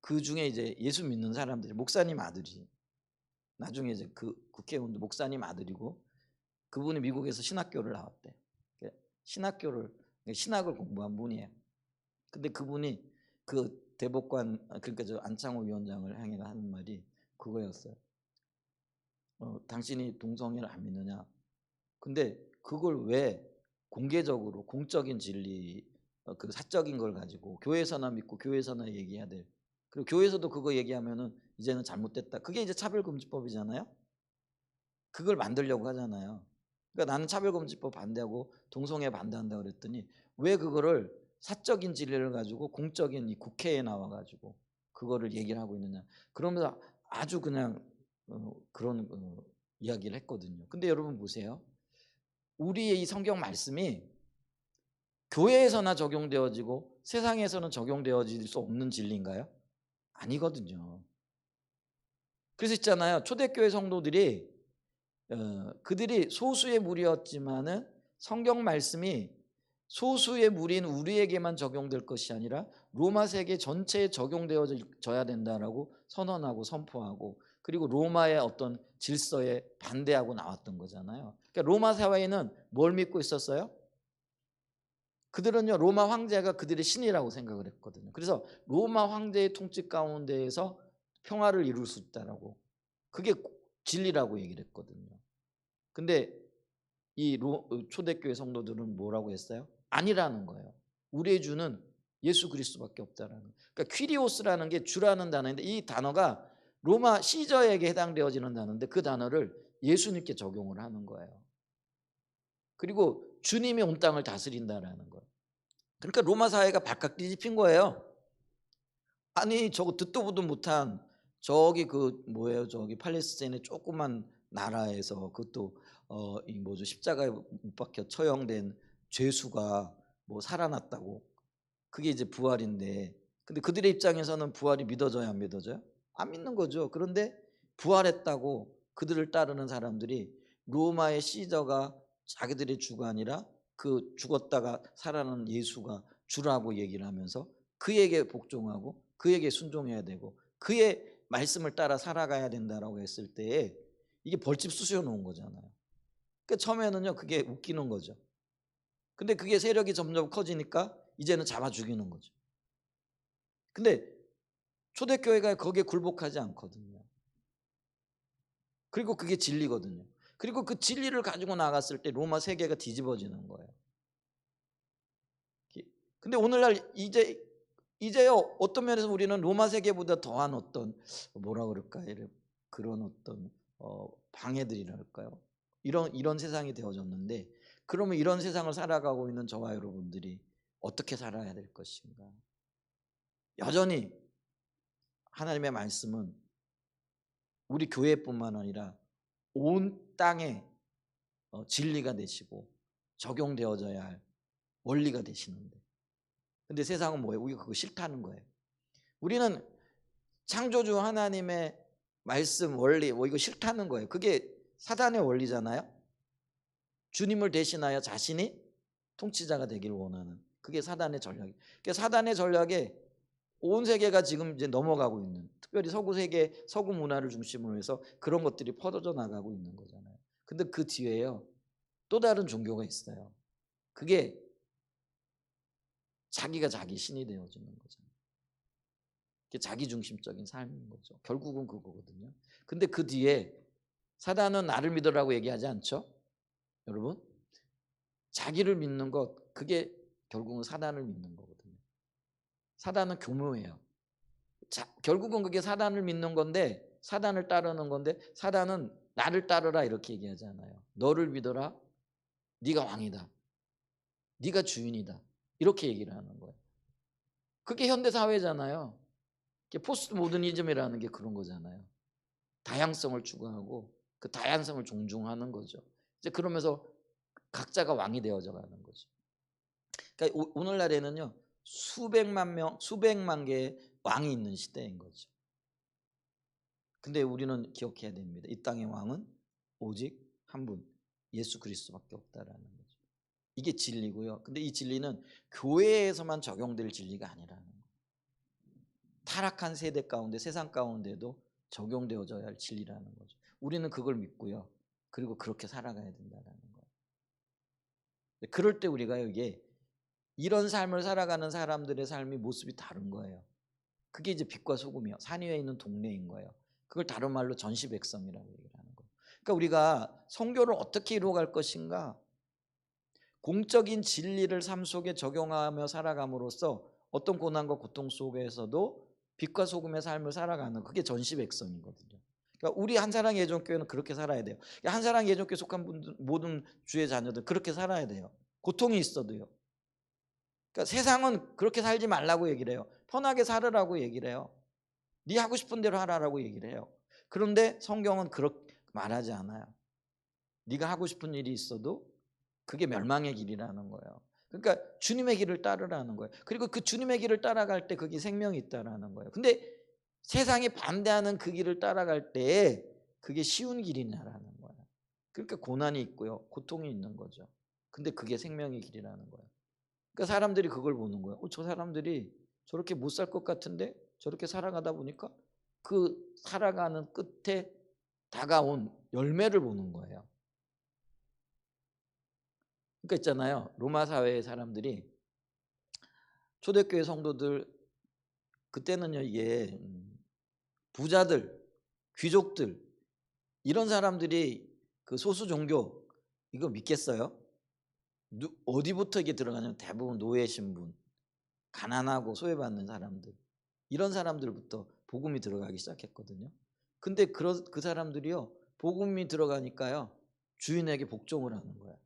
S1: 그 중에 이제 예수 믿는 사람들이 목사님 아들이 나중에 이제 그 국회의원도 목사님 아들이고 그분이 미국에서 신학교를 나왔대. 신학을 공부한 분이에요. 근데 그분이 그 대법관 그러니까 저 안창호 위원장을 향해 하는 말이 그거였어요. 당신이 동성애를 안 믿느냐? 근데 그걸 왜 공개적으로 공적인 진리 그 사적인 걸 가지고 교회에서나 믿고 교회에서나 얘기해야 돼. 그리고 교회에서도 그거 얘기하면은 이제는 잘못됐다. 그게 이제 차별금지법이잖아요. 그걸 만들려고 하잖아요. 그러니까 나는 차별금지법 반대하고 동성애 반대한다 그랬더니 왜 그거를 사적인 진리를 가지고 공적인 이 국회에 나와가지고 그거를 얘기를 하고 있느냐. 그러면서 아주 그냥 그런 이야기를 했거든요. 근데 여러분 보세요. 우리의 이 성경 말씀이 교회에서나 적용되어지고 세상에서는 적용되어질 수 없는 진리인가요? 아니거든요. 그래서 있잖아요. 초대교회 성도들이 그들이 소수의 무리였지만은 성경 말씀이 소수의 무리인 우리에게만 적용될 것이 아니라 로마 세계 전체에 적용되어져야 된다라고 선언하고 선포하고 그리고 로마의 어떤 질서에 반대하고 나왔던 거잖아요. 그러니까 로마 사회에는 뭘 믿고 있었어요? 그들은요 로마 황제가 그들의 신이라고 생각을 했거든요. 그래서 로마 황제의 통치 가운데에서 평화를 이룰 수 있다라고 그게 진리라고 얘기를 했거든요. 근데 이 초대교회 성도들은 뭐라고 했어요? 아니라는 거예요. 우리의 주는 예수 그리스도밖에 없다라는 거예요. 그러니까 퀴리오스라는 게 주라는 단어인데 이 단어가 로마 시저에게 해당되어지는 단어인데 그 단어를 예수님께 적용을 하는 거예요. 그리고 주님이 온 땅을 다스린다라는 거예요. 그러니까 로마 사회가 발칵 뒤집힌 거예요. 아니 저거 듣도 보도 못한 저기 그 뭐예요? 저기 팔레스타인의 조그만 나라에서 그것도 이 뭐죠? 십자가에 못 박혀 처형된 죄수가 뭐 살아났다고. 그게 이제 부활인데, 근데 그들의 입장에서는 부활이 믿어져요, 안 믿어져요? 안 믿는 거죠. 그런데 부활했다고 그들을 따르는 사람들이 로마의 시저가 자기들의 주가 아니라 그 죽었다가 살아난 예수가 주라고 얘기를 하면서 그에게 복종하고 그에게 순종해야 되고 그의 말씀을 따라 살아가야 된다라고 했을 때에 이게 벌집 쑤셔 놓은 거잖아요. 그 처음에는요 그게 웃기는 거죠. 근데 그게 세력이 점점 커지니까 이제는 잡아 죽이는 거죠. 근데 초대교회가 거기에 굴복하지 않거든요. 그리고 그게 진리거든요. 그리고 그 진리를 가지고 나갔을 때 로마 세계가 뒤집어지는 거예요. 근데 오늘날 이제요 어떤 면에서 우리는 로마 세계보다 더한 어떤 뭐라 그럴까 그런 어떤 방해들이랄까요? 이런 세상이 되어졌는데, 그러면 이런 세상을 살아가고 있는 저와 여러분들이 어떻게 살아야 될 것인가? 여전히 하나님의 말씀은 우리 교회뿐만 아니라 온 땅에 진리가 되시고 적용되어져야 할 원리가 되시는데, 근데 세상은 뭐예요? 우리가 그거 싫다는 거예요. 우리는 창조주 하나님의 말씀 원리 이거 싫다는 거예요. 그게 사단의 원리잖아요. 주님을 대신하여 자신이 통치자가 되기를 원하는, 그게 사단의 전략이에요. 그러니까 사단의 전략에 온 세계가 지금 이제 넘어가고 있는, 특별히 서구 세계 서구 문화를 중심으로 해서 그런 것들이 퍼져 나가고 있는 거잖아요. 근데 그 뒤에요 또 다른 종교가 있어요. 그게 자기가 자기 신이 되어지는 거잖아요. 그게 자기 중심적인 삶인 거죠. 결국은 그거거든요. 근데 그 뒤에 사단은 나를 믿으라고 얘기하지 않죠? 여러분, 자기를 믿는 것, 그게 결국은 사단을 믿는 거거든요. 사단은 교묘해요. 결국은 그게 사단을 믿는 건데, 사단을 따르는 건데, 사단은 나를 따르라 이렇게 얘기하잖아요. 너를 믿어라. 네가 왕이다. 네가 주인이다. 이렇게 얘기를 하는 거예요. 그게 현대 사회잖아요. 포스트 모더니즘이라는 게 그런 거잖아요. 다양성을 추구하고 그 다양성을 존중하는 거죠. 이제 그러면서 각자가 왕이 되어져 가는 거죠. 그러니까 오늘날에는요 수백만 개의 왕이 있는 시대인 거죠. 근데 우리는 기억해야 됩니다. 이 땅의 왕은 오직 한 분, 예수 그리스도밖에 없다라는 거죠. 이게 진리고요. 근데 이 진리는 교회에서만 적용될 진리가 아니라는 거예요. 타락한 세대 가운데, 세상 가운데도 적용되어져야 할 진리라는 거죠. 우리는 그걸 믿고요. 그리고 그렇게 살아가야 된다는 거예요. 그럴 때 우리가 이게 이런 삶을 살아가는 사람들의 삶이 모습이 다른 거예요. 그게 이제 빛과 소금이요. 산 위에 있는 동네인 거예요. 그걸 다른 말로 전시백성이라고 얘기를 하는 거예요. 그러니까 우리가 선교를 어떻게 이루어갈 것인가? 공적인 진리를 삶 속에 적용하며 살아감으로써 어떤 고난과 고통 속에서도 빛과 소금의 삶을 살아가는, 그게 전시백성이거든요. 그러니까 우리 한사랑 예전교회는 그렇게 살아야 돼요. 한사랑 예전교회 속한 분들, 모든 주의 자녀들 그렇게 살아야 돼요. 고통이 있어도요. 그러니까 세상은 그렇게 살지 말라고 얘기를 해요. 편하게 살으라고 얘기를 해요. 네 하고 싶은 대로 하라고 얘기를 해요. 그런데 성경은 그렇게 말하지 않아요. 네가 하고 싶은 일이 있어도 그게 멸망의 길이라는 거예요. 그러니까 주님의 길을 따르라는 거예요. 그리고 그 주님의 길을 따라갈 때 그게 생명이 있다라는 거예요. 근데 세상이 반대하는 그 길을 따라갈 때 그게 쉬운 길이냐라는 거예요. 그러니까 고난이 있고요. 고통이 있는 거죠. 근데 그게 생명의 길이라는 거예요. 그러니까 사람들이 그걸 보는 거예요. 저 사람들이 저렇게 못 살 것 같은데 저렇게 살아가다 보니까 그 살아가는 끝에 다가온 열매를 보는 거예요. 그러니까 있잖아요. 로마 사회의 사람들이, 초대교회 성도들, 그때는요 이게 부자들, 귀족들, 이런 사람들이 그 소수 종교 이거 믿겠어요? 어디부터 이게 들어가냐면 대부분 노예 신분, 가난하고 소외받는 사람들, 이런 사람들부터 복음이 들어가기 시작했거든요. 근데 그 사람들이요 복음이 들어가니까요 주인에게 복종을 하는 거예요.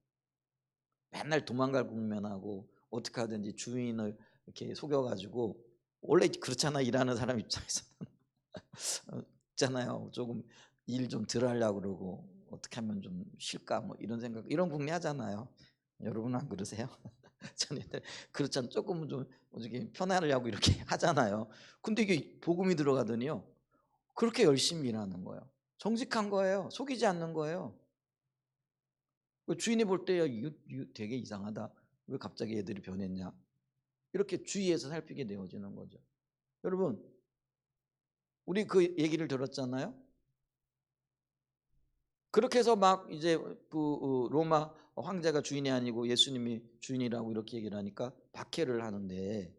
S1: 맨날 도망갈 국면하고 어떻게 하든지 주인을 이렇게 속여가지고, 원래 그렇잖아 일하는 사람 입장에서는. 있잖아요. 조금 일 좀 덜 하려고 그러고 어떻게 하면 좀 쉴까 뭐 이런 생각, 이런 궁리 하잖아요. 여러분은 안 그러세요? 저는 그렇잖아요. 조금은 좀 어떻게 편하려고 이렇게 하잖아요. 근데 이게 복음이 들어가더니요, 그렇게 열심히 일하는 거예요. 정직한 거예요. 속이지 않는 거예요. 그 주인이 볼 때 이거 되게 이상하다. 왜 갑자기 애들이 변했냐? 이렇게 주위에서 살피게 되어지는 거죠. 여러분, 우리 그 얘기를 들었잖아요. 그렇게 해서 막 이제 로마 황제가 주인이 아니고 예수님이 주인이라고 이렇게 얘기를 하니까 박해를 하는데,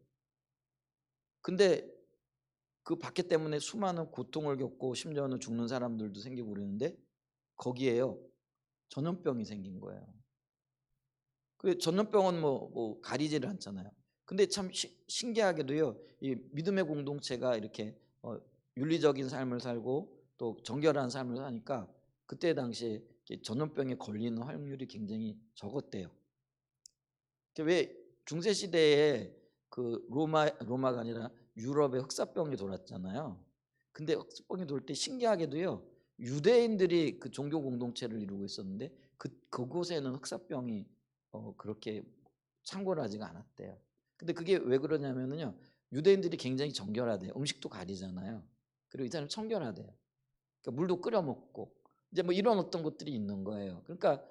S1: 근데 그 박해 때문에 수많은 고통을 겪고 심지어는 죽는 사람들도 생기고 그러는데, 거기에요 전염병이 생긴 거예요. 그 전염병은 뭐 가리지를 않잖아요. 근데 참 신기하게도요, 이 믿음의 공동체가 이렇게 윤리적인 삶을 살고 또 정결한 삶을 사니까 그때 당시에 전염병에 걸리는 확률이 굉장히 적었대요. 왜 중세 시대에 그 로마가 아니라 유럽에 흑사병이 돌았잖아요. 근데 흑사병이 돌 때 신기하게도요, 유대인들이 그 종교 공동체를 이루고 있었는데 그곳에는 흑사병이 그렇게 창궐하지가 않았대요. 근데 그게 왜 그러냐면요, 유대인들이 굉장히 정결하대요. 음식도 가리잖아요. 그리고 이 사람 청결하대요. 그러니까 물도 끓여 먹고 이제 뭐 이런 어떤 것들이 있는 거예요. 그러니까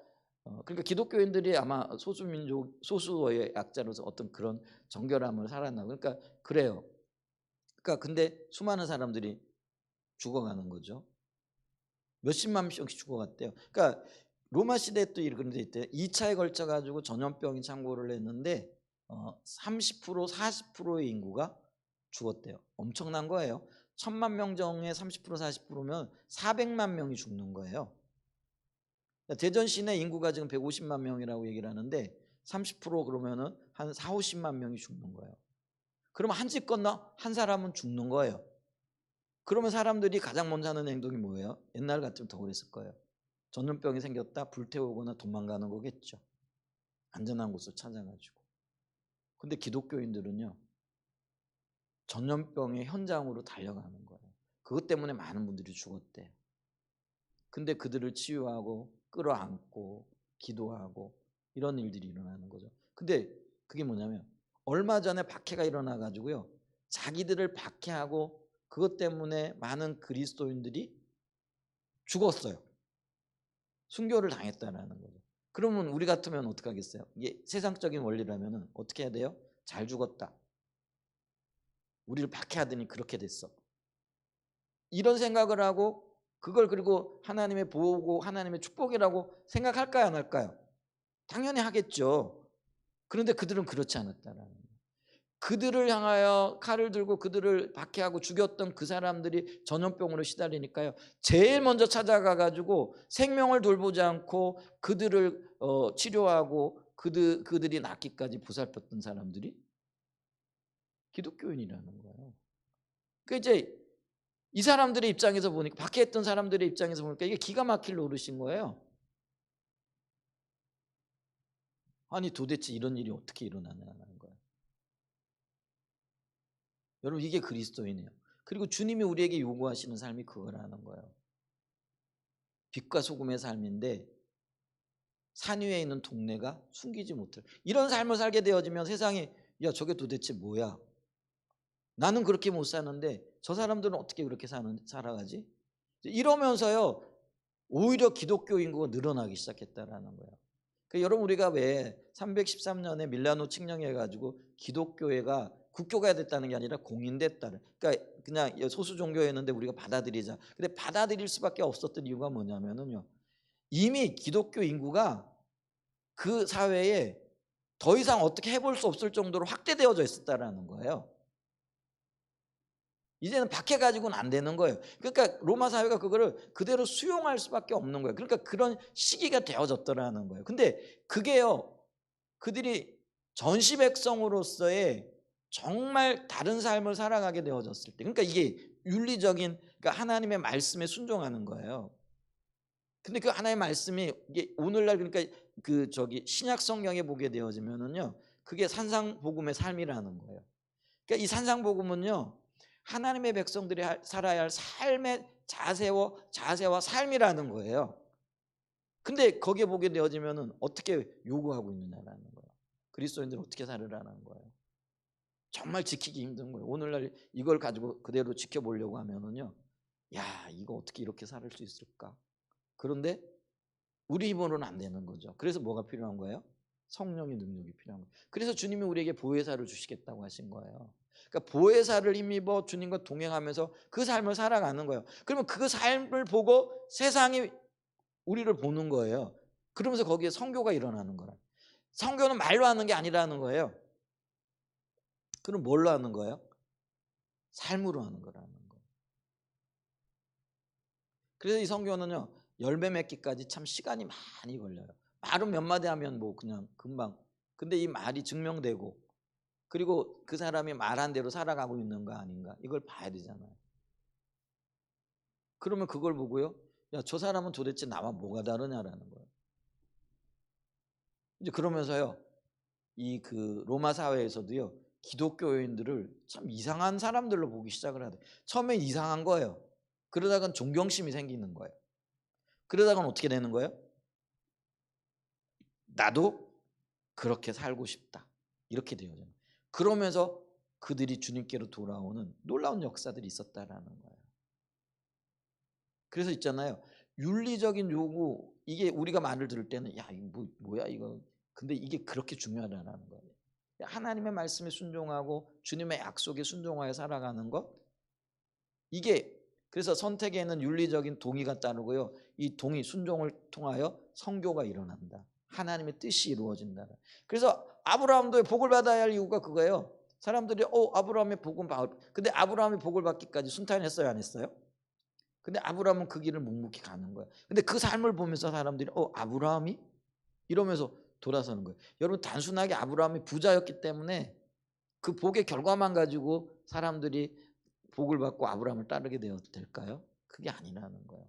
S1: 기독교인들이 아마 소수민족 소수의 약자로서 어떤 그런 정결함을 살았나. 그러니까 그래요. 그러니까 근데 수많은 사람들이 죽어가는 거죠. 몇십만 명씩 죽어갔대요. 그러니까 로마 시대에 또 이런 데 있대요. 2차에 걸쳐 가지고 전염병이 창궐을 했는데 30% 40%의 인구가 죽었대요. 엄청난 거예요. 1000만 명 중에 30% 40%면 400만 명이 죽는 거예요. 대전 시내 인구가 지금 150만 명이라고 얘기를 하는데 30% 그러면은 한 4, 50만 명이 죽는 거예요. 그러면 한 집 건너 한 사람은 죽는 거예요. 그러면 사람들이 가장 먼저 하는 행동이 뭐예요? 옛날 같으면 더 그랬을 거예요. 전염병이 생겼다 불태우거나 도망가는 거겠죠. 안전한 곳을 찾아가지고. 근데 기독교인들은요, 전염병의 현장으로 달려가는 거예요. 그것 때문에 많은 분들이 죽었대요. 근데 그들을 치유하고 끌어안고 기도하고 이런 일들이 일어나는 거죠. 근데 그게 뭐냐면 얼마 전에 박해가 일어나 가지고요, 자기들을 박해하고 그것 때문에 많은 그리스도인들이 죽었어요. 순교를 당했다라는 거죠. 그러면 우리 같으면 어떻게 하겠어요? 이게 세상적인 원리라면 어떻게 해야 돼요? 잘 죽었다. 우리를 박해하더니 그렇게 됐어. 이런 생각을 하고 그걸 그리고 하나님의 보호고 하나님의 축복이라고 생각할까요, 안 할까요? 당연히 하겠죠. 그런데 그들은 그렇지 않았다라는 거예요. 그들을 향하여 칼을 들고 그들을 박해하고 죽였던 그 사람들이 전염병으로 시달리니까요, 제일 먼저 찾아가 가지고 생명을 돌보지 않고 그들을 치료하고 그들이 낫기까지 보살폈던 사람들이 기독교인이라는 거예요. 그 이제 이 사람들의 입장에서 보니까, 박해했던 사람들의 입장에서 보니까 이게 기가 막힐 노릇인 거예요. 아니 도대체 이런 일이 어떻게 일어나냐는 거예요. 여러분, 이게 그리스도인이에요. 그리고 주님이 우리에게 요구하시는 삶이 그거라는 거예요. 빛과 소금의 삶인데 산 위에 있는 동네가 숨기지 못해. 이런 삶을 살게 되어지면 세상이, 야 저게 도대체 뭐야? 나는 그렇게 못 사는데 저 사람들은 어떻게 그렇게 살아가지? 이러면서요, 오히려 기독교 인구가 늘어나기 시작했다라는 거예요. 그러니까 여러분, 우리가 왜 313년에 밀라노 칙령해 가지고 기독교회가 국교가 됐다는 게 아니라 공인됐다는, 그러니까 그냥 소수 종교였는데 우리가 받아들이자. 근데 받아들일 수밖에 없었던 이유가 뭐냐면은요, 이미 기독교 인구가 그 사회에 더 이상 어떻게 해볼 수 없을 정도로 확대되어져 있었다라는 거예요. 이제는 박해가지고는 안 되는 거예요. 그러니까 로마 사회가 그거를 그대로 수용할 수밖에 없는 거예요. 그러니까 그런 시기가 되어졌더라는 거예요. 근데 그게요, 그들이 전시 백성으로서의 정말 다른 삶을 살아가게 되어졌을 때, 그러니까 이게 윤리적인, 그러니까 하나님의 말씀에 순종하는 거예요. 근데 그 하나님의 말씀이 이게 오늘날, 그러니까 신약 성경에 보게 되어지면은요, 그게 산상복음의 삶이라는 거예요. 그러니까 이 산상복음은요, 하나님의 백성들이 살아야 할 삶의 자세와 삶이라는 거예요. 근데 거기에 보게 되어지면은 어떻게 요구하고 있느냐라는 거예요. 그리스도인들은 어떻게 살으라는 거예요. 정말 지키기 힘든 거예요. 오늘날 이걸 가지고 그대로 지켜보려고 하면은요, 야, 이거 어떻게 이렇게 살 수 있을까? 그런데 우리 힘으로는 안 되는 거죠. 그래서 뭐가 필요한 거예요? 성령의 능력이 필요한 거예요. 그래서 주님이 우리에게 보혜사를 주시겠다고 하신 거예요. 그러니까 보혜사를 힘입어 주님과 동행하면서 그 삶을 살아가는 거예요. 그러면 그 삶을 보고 세상이 우리를 보는 거예요. 그러면서 거기에 선교가 일어나는 거라. 선교는 말로 하는 게 아니라는 거예요. 그럼 뭘로 하는 거예요? 삶으로 하는 거라는 거예요. 그래서 이 선교는요, 열매 맺기까지 참 시간이 많이 걸려요. 말은 몇 마디 하면 뭐 그냥 금방. 근데 이 말이 증명되고, 그리고 그 사람이 말한 대로 살아가고 있는가 아닌가, 이걸 봐야 되잖아요. 그러면 그걸 보고요, 야, 저 사람은 도대체 나와 뭐가 다르냐라는 거예요. 이제 그러면서요, 이 그 로마 사회에서도요, 기독교인들을 참 이상한 사람들로 보기 시작을 하대. 처음엔 이상한 거예요. 그러다간 존경심이 생기는 거예요. 그러다간 어떻게 되는 거예요? 나도 그렇게 살고 싶다. 이렇게 되어져요. 그러면서 그들이 주님께로 돌아오는 놀라운 역사들이 있었다라는 거예요. 그래서 있잖아요, 윤리적인 요구, 이게 우리가 말을 들을 때는 야, 이거 뭐야 이거. 근데 이게 그렇게 중요하다는 거예요. 하나님의 말씀에 순종하고 주님의 약속에 순종하여 살아가는 것, 이게 그래서 선택에는 윤리적인 동의가 따르고요, 이 동의 순종을 통하여 성교가 일어난다. 하나님의 뜻이 이루어진다. 그래서 아브라함도 복을 받아야 할 이유가 그거예요. 사람들이 아브라함의 복은 근데 아브라함이 복을 받기까지 순탄했어요, 안 했어요? 근데 아브라함은 그 길을 묵묵히 가는 거예요. 근데 그 삶을 보면서 사람들이 아브라함이 이러면서 돌아서는 거예요. 여러분, 단순하게 아브라함이 부자였기 때문에 그 복의 결과만 가지고 사람들이 복을 받고 아브라함을 따르게 될까요? 그게 아니라는 거예요.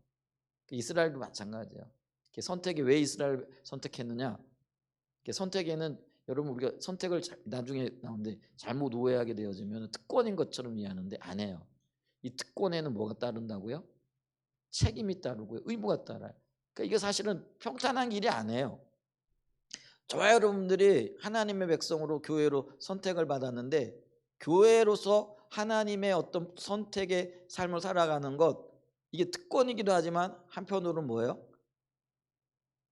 S1: 이스라엘도 마찬가지예요. 선택이 왜 이스라엘 선택했느냐? 선택에는 여러분, 우리가 선택을 나중에 나오는데 잘못 오해하게 되어지면 특권인 것처럼 이해하는데 아니에요. 이 특권에는 뭐가 따른다고요? 책임이 따르고요, 의무가 따라요. 그러니까 이게 사실은 평탄한 길이 아니에요. 저와 여러분들이 하나님의 백성으로 교회로 선택을 받았는데, 교회로서 하나님의 어떤 선택의 삶을 살아가는 것, 이게 특권이기도 하지만 한편으로는 뭐예요?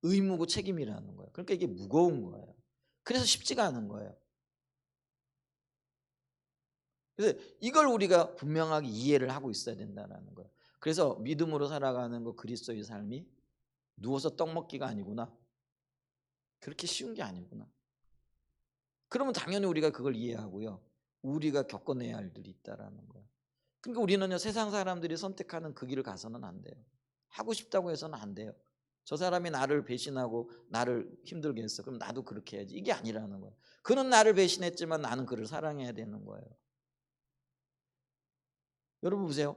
S1: 의무고 책임이라는 거예요. 그러니까 이게 무거운 거예요. 그래서 쉽지가 않은 거예요. 그래서 이걸 우리가 분명하게 이해를 하고 있어야 된다는 거예요. 그래서 믿음으로 살아가는 거, 그리스도의 삶이 누워서 떡 먹기가 아니구나. 그렇게 쉬운 게 아니구나. 그러면 당연히 우리가 그걸 이해하고요, 우리가 겪어내야 할 일들이 있다라는 거예요. 그러니까 우리는요, 세상 사람들이 선택하는 그 길을 가서는 안 돼요. 하고 싶다고 해서는 안 돼요. 저 사람이 나를 배신하고 나를 힘들게 했어, 그럼 나도 그렇게 해야지, 이게 아니라는 거예요. 그는 나를 배신했지만 나는 그를 사랑해야 되는 거예요. 여러분 보세요.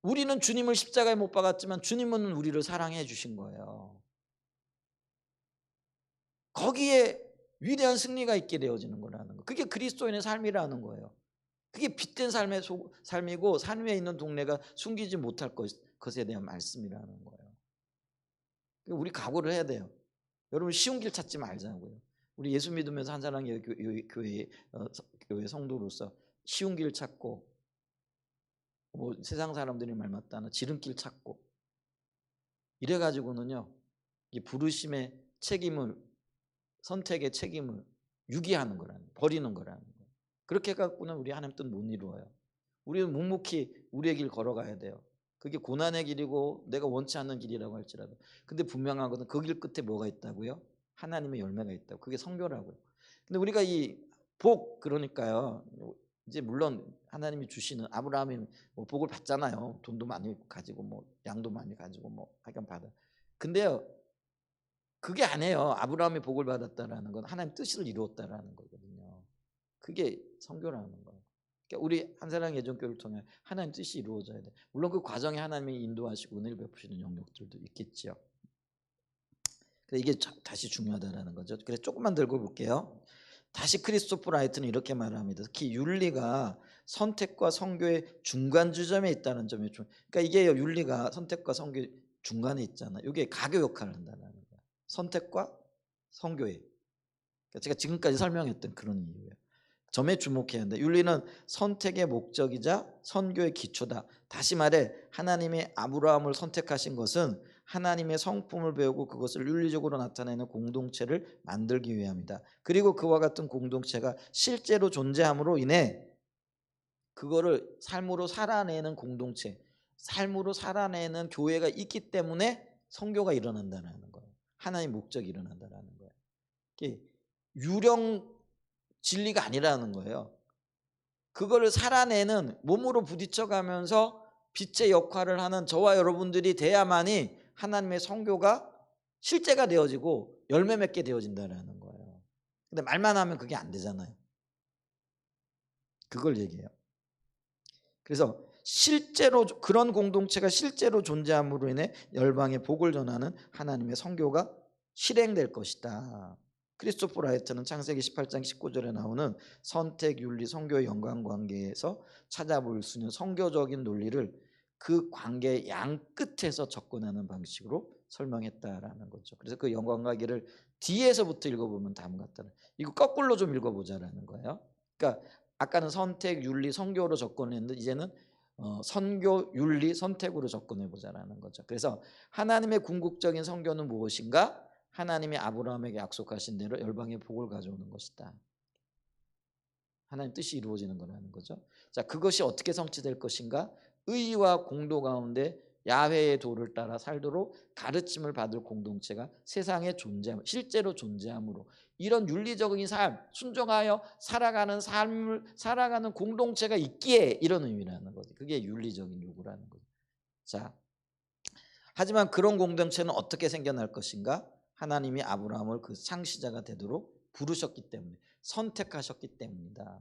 S1: 우리는 주님을 십자가에 못 박았지만 주님은 우리를 사랑해 주신 거예요. 거기에 위대한 승리가 있게 되어지는 거라는 거. 그게 그리스도인의 삶이라는 거예요. 그게 빛된 삶이고 산 위에 있는 동네가 숨기지 못할 것에 대한 말씀이라는 거예요. 우리 각오를 해야 돼요. 여러분, 쉬운 길 찾지 말자고요. 우리 예수 믿으면서 한 사람이 교회 성도로서 쉬운 길 찾고, 뭐 세상 사람들이 말 맞다는 지름길 찾고 이래가지고는요, 이 부르심의 책임을, 선택의 책임을 유기하는 거라는, 버리는 거라는 거예요. 그렇게 갖고는 우리 하나님 뜻 못 이루어요. 우리는 묵묵히 우리의 길 걸어가야 돼요. 그게 고난의 길이고 내가 원치 않는 길이라고 할지라도. 근데 분명한 것은 그 길 끝에 뭐가 있다고요? 하나님의 열매가 있다고. 그게 성교라고요. 근데 우리가 이 복, 그러니까요, 이제 물론 하나님이 주시는, 아브라함이 뭐 복을 받잖아요. 돈도 많이 가지고 뭐 양도 많이 가지고 뭐 하여간 받아. 근데요, 그게 아니에요. 아브라함이 복을 받았다라는 건 하나님 뜻을 이루었다라는 거거든요. 그게 성교라는 거예요. 그러니까 우리 한사랑 예전교회를 통해 하나님 뜻이 이루어져야 돼. 물론 그 과정에 하나님이 인도하시고 은혜를 베푸시는 영역들도 있겠죠. 그래서 이게 다시 중요하다라는 거죠. 그래서 조금만 들고 볼게요. 다시 크리스토퍼 라이트는 이렇게 말합니다. 특히 윤리가 선택과 선교의 중간 지점에 있다는 점이 좀, 그러니까 이게 윤리가 선택과 선교의 중간에 있잖아요. 이게 가교 역할을 한다는 거예요. 선택과 선교의. 그러니까 제가 지금까지 설명했던 그런 이유예요. 점에 주목해야 한다. 윤리는 선택의 목적이자 선교의 기초다. 다시 말해 하나님의 아브라함을 선택하신 것은 하나님의 성품을 배우고 그것을 윤리적으로 나타내는 공동체를 만들기 위함이다. 그리고 그와 같은 공동체가 실제로 존재함으로 인해 그거를 삶으로 살아내는 공동체, 삶으로 살아내는 교회가 있기 때문에 선교가 일어난다는 거예요. 하나님의 목적이 일어난다는 거예요. 이게 유령 진리가 아니라는 거예요. 그거를 살아내는, 몸으로 부딪혀가면서 빛의 역할을 하는 저와 여러분들이 돼야만이 하나님의 선교가 실제가 되어지고 열매 맺게 되어진다는 거예요. 근데 말만 하면 그게 안 되잖아요. 그걸 얘기해요. 그래서 실제로 그런 공동체가 실제로 존재함으로 인해 열방의 복을 전하는 하나님의 선교가 실행될 것이다. 크리스토퍼 라이트는 창세기 18장 19절에 나오는 선택, 윤리, 선교의 연관관계에서 찾아볼 수 있는 선교적인 논리를 그 관계의 양 끝에서 접근하는 방식으로 설명했다라는 거죠. 그래서 그 연관관계를 뒤에서부터 읽어보면 다음 같다는, 이거 거꾸로 좀 읽어보자라는 거예요. 그러니까 아까는 선택, 윤리, 선교로 접근했는데 이제는 선교, 윤리, 선택으로 접근해 보자라는 거죠. 그래서 하나님의 궁극적인 선교는 무엇인가? 하나님이 아브라함에게 약속하신 대로 열방의 복을 가져오는 것이다. 하나님 뜻이 이루어지는 거라는 거죠. 자, 그것이 어떻게 성취될 것인가? 의와 공도 가운데 야훼의 도를 따라 살도록 가르침을 받을 공동체가 세상에 존재함, 실제로 존재함으로 이런 윤리적인 삶, 순종하여 살아가는 삶을 살아가는 공동체가 있기에 이런 의미라는 거죠. 그게 윤리적인 요구라는 거죠. 자, 하지만 그런 공동체는 어떻게 생겨날 것인가? 하나님이 아브라함을 그 창시자가 되도록 부르셨기 때문에, 선택하셨기 때문이다.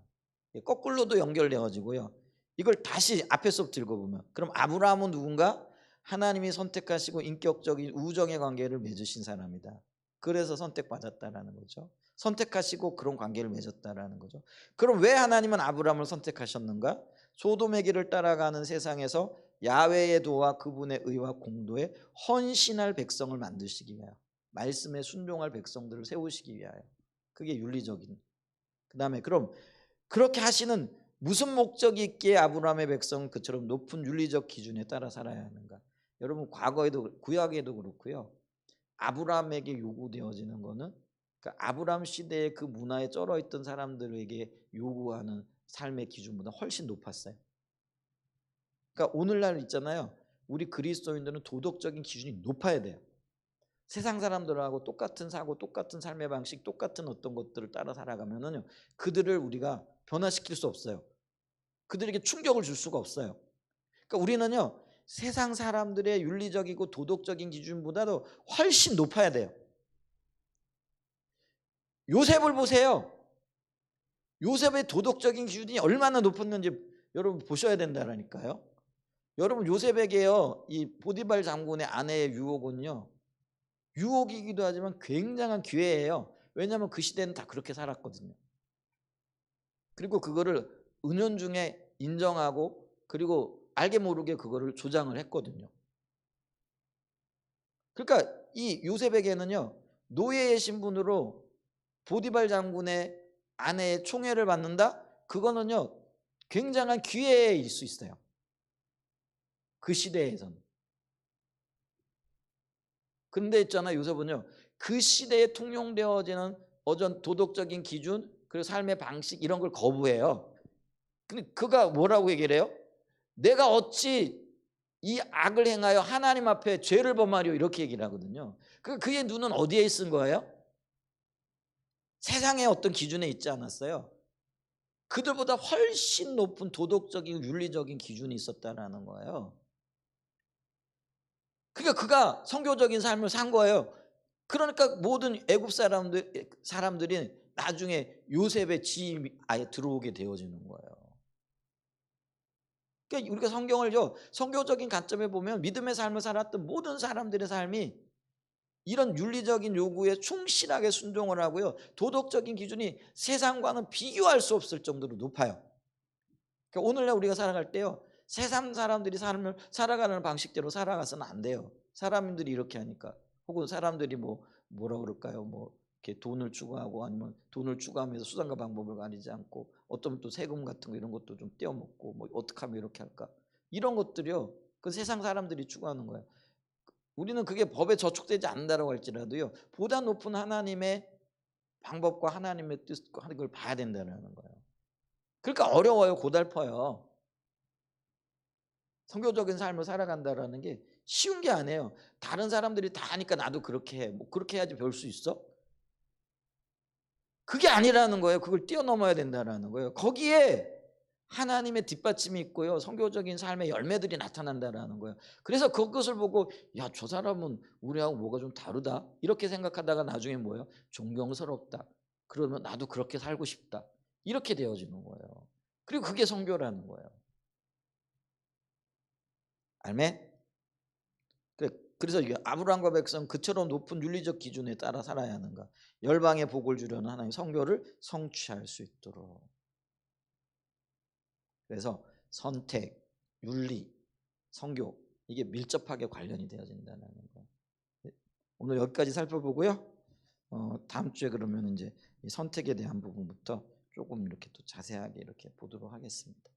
S1: 거꾸로도 연결되어지고요. 이걸 다시 앞에서부터 읽어보면, 그럼 아브라함은 누군가? 하나님이 선택하시고 인격적인 우정의 관계를 맺으신 사람이다. 그래서 선택받았다라는 거죠. 선택하시고 그런 관계를 맺었다라는 거죠. 그럼 왜 하나님은 아브라함을 선택하셨는가? 소돔의 길을 따라가는 세상에서 야훼의 도와 그분의 의와 공도에 헌신할 백성을 만드시기 위하여, 말씀에 순종할 백성들을 세우시기 위하여. 그게 윤리적인. 그 다음에 그럼 그렇게 하시는 무슨 목적이 있기에 아브라함의 백성은 그처럼 높은 윤리적 기준에 따라 살아야 하는가? 여러분 과거에도 구약에도 그렇고요. 아브라함에게 요구되어지는 거는 그러니까 아브라함 시대의 그 문화에 쩔어 있던 사람들에게 요구하는 삶의 기준보다 훨씬 높았어요. 그러니까 오늘날 있잖아요. 우리 그리스도인들은 도덕적인 기준이 높아야 돼요. 세상 사람들하고 똑같은 사고, 똑같은 삶의 방식, 똑같은 어떤 것들을 따라 살아가면은요, 그들을 우리가 변화시킬 수 없어요. 그들에게 충격을 줄 수가 없어요. 그러니까 우리는요, 세상 사람들의 윤리적이고 도덕적인 기준보다도 훨씬 높아야 돼요. 요셉을 보세요. 요셉의 도덕적인 기준이 얼마나 높았는지 여러분 보셔야 된다라니까요. 여러분 요셉에게요, 이 보디발 장군의 아내의 유혹은요, 유혹이기도 하지만 굉장한 기회예요. 왜냐하면 그 시대는 다 그렇게 살았거든요. 그리고 그거를 은연중에 인정하고 그리고 알게 모르게 그거를 조장을 했거든요. 그러니까 이 요셉에게는요, 노예의 신분으로 보디발 장군의 아내의 총애를 받는다? 그거는요, 굉장한 기회일 수 있어요. 그 시대에서는. 근데 있잖아요, 요셉은요, 그 시대에 통용되어지는 어전 도덕적인 기준 그리고 삶의 방식 이런 걸 거부해요. 근데 그가 뭐라고 얘기를 해요? 내가 어찌 이 악을 행하여 하나님 앞에 죄를 범하려 이렇게 얘기를 하거든요. 그의 눈은 어디에 있은 거예요? 세상의 어떤 기준에 있지 않았어요. 그들보다 훨씬 높은 도덕적인 윤리적인 기준이 있었다는 거예요. 그러니까 그가 선교적인 삶을 산 거예요. 그러니까 모든 애굽 사람들이 나중에 요셉의 지임이 아예 들어오게 되어지는 거예요. 그러니까 우리가 성경을요, 성교적인 관점에 보면 믿음의 삶을 살았던 모든 사람들의 삶이 이런 윤리적인 요구에 충실하게 순종을 하고요. 도덕적인 기준이 세상과는 비교할 수 없을 정도로 높아요. 그러니까 오늘날 우리가 살아갈 때요. 세상 사람들이 삶을 살아가는 방식대로 살아가서는 안 돼요. 사람들이 이렇게 하니까. 혹은 사람들이 뭐라 그럴까요? 이렇게 돈을 추구하고 아니면 돈을 추구하면서 수단과 방법을 가리지 않고 어떤 또 세금 같은 거 이런 것도 좀 떼어먹고 어떻게 하면 이렇게 할까? 이런 것들이요. 그 세상 사람들이 추구하는 거예요. 우리는 그게 법에 저촉되지 않는다고 할지라도요. 보다 높은 하나님의 방법과 하나님의 뜻과 하는 걸 봐야 된다는 거예요. 그러니까 어려워요. 고달퍼요. 성교적인 삶을 살아간다라는 게 쉬운 게 아니에요. 다른 사람들이 다 하니까 나도 그렇게 해. 그렇게 해야지 배울 수 있어? 그게 아니라는 거예요. 그걸 뛰어넘어야 된다라는 거예요. 거기에 하나님의 뒷받침이 있고요. 성교적인 삶의 열매들이 나타난다라는 거예요. 그래서 그것을 보고 야, 저 사람은 우리하고 뭐가 좀 다르다. 이렇게 생각하다가 나중에 뭐예요? 존경스럽다. 그러면 나도 그렇게 살고 싶다. 이렇게 되어지는 거예요. 그리고 그게 성교라는 거예요. 아멘. 그래서 아브라함과 백성 그처럼 높은 윤리적 기준에 따라 살아야 하는가. 열방에 복을 주려는 하나님의 성교를 성취할 수 있도록. 그래서 선택, 윤리, 성교 이게 밀접하게 관련이 되어진다는 거. 오늘 여기까지 살펴보고요. 다음 주에 그러면 이제 이 선택에 대한 부분부터 조금 이렇게 또 자세하게 이렇게 보도록 하겠습니다.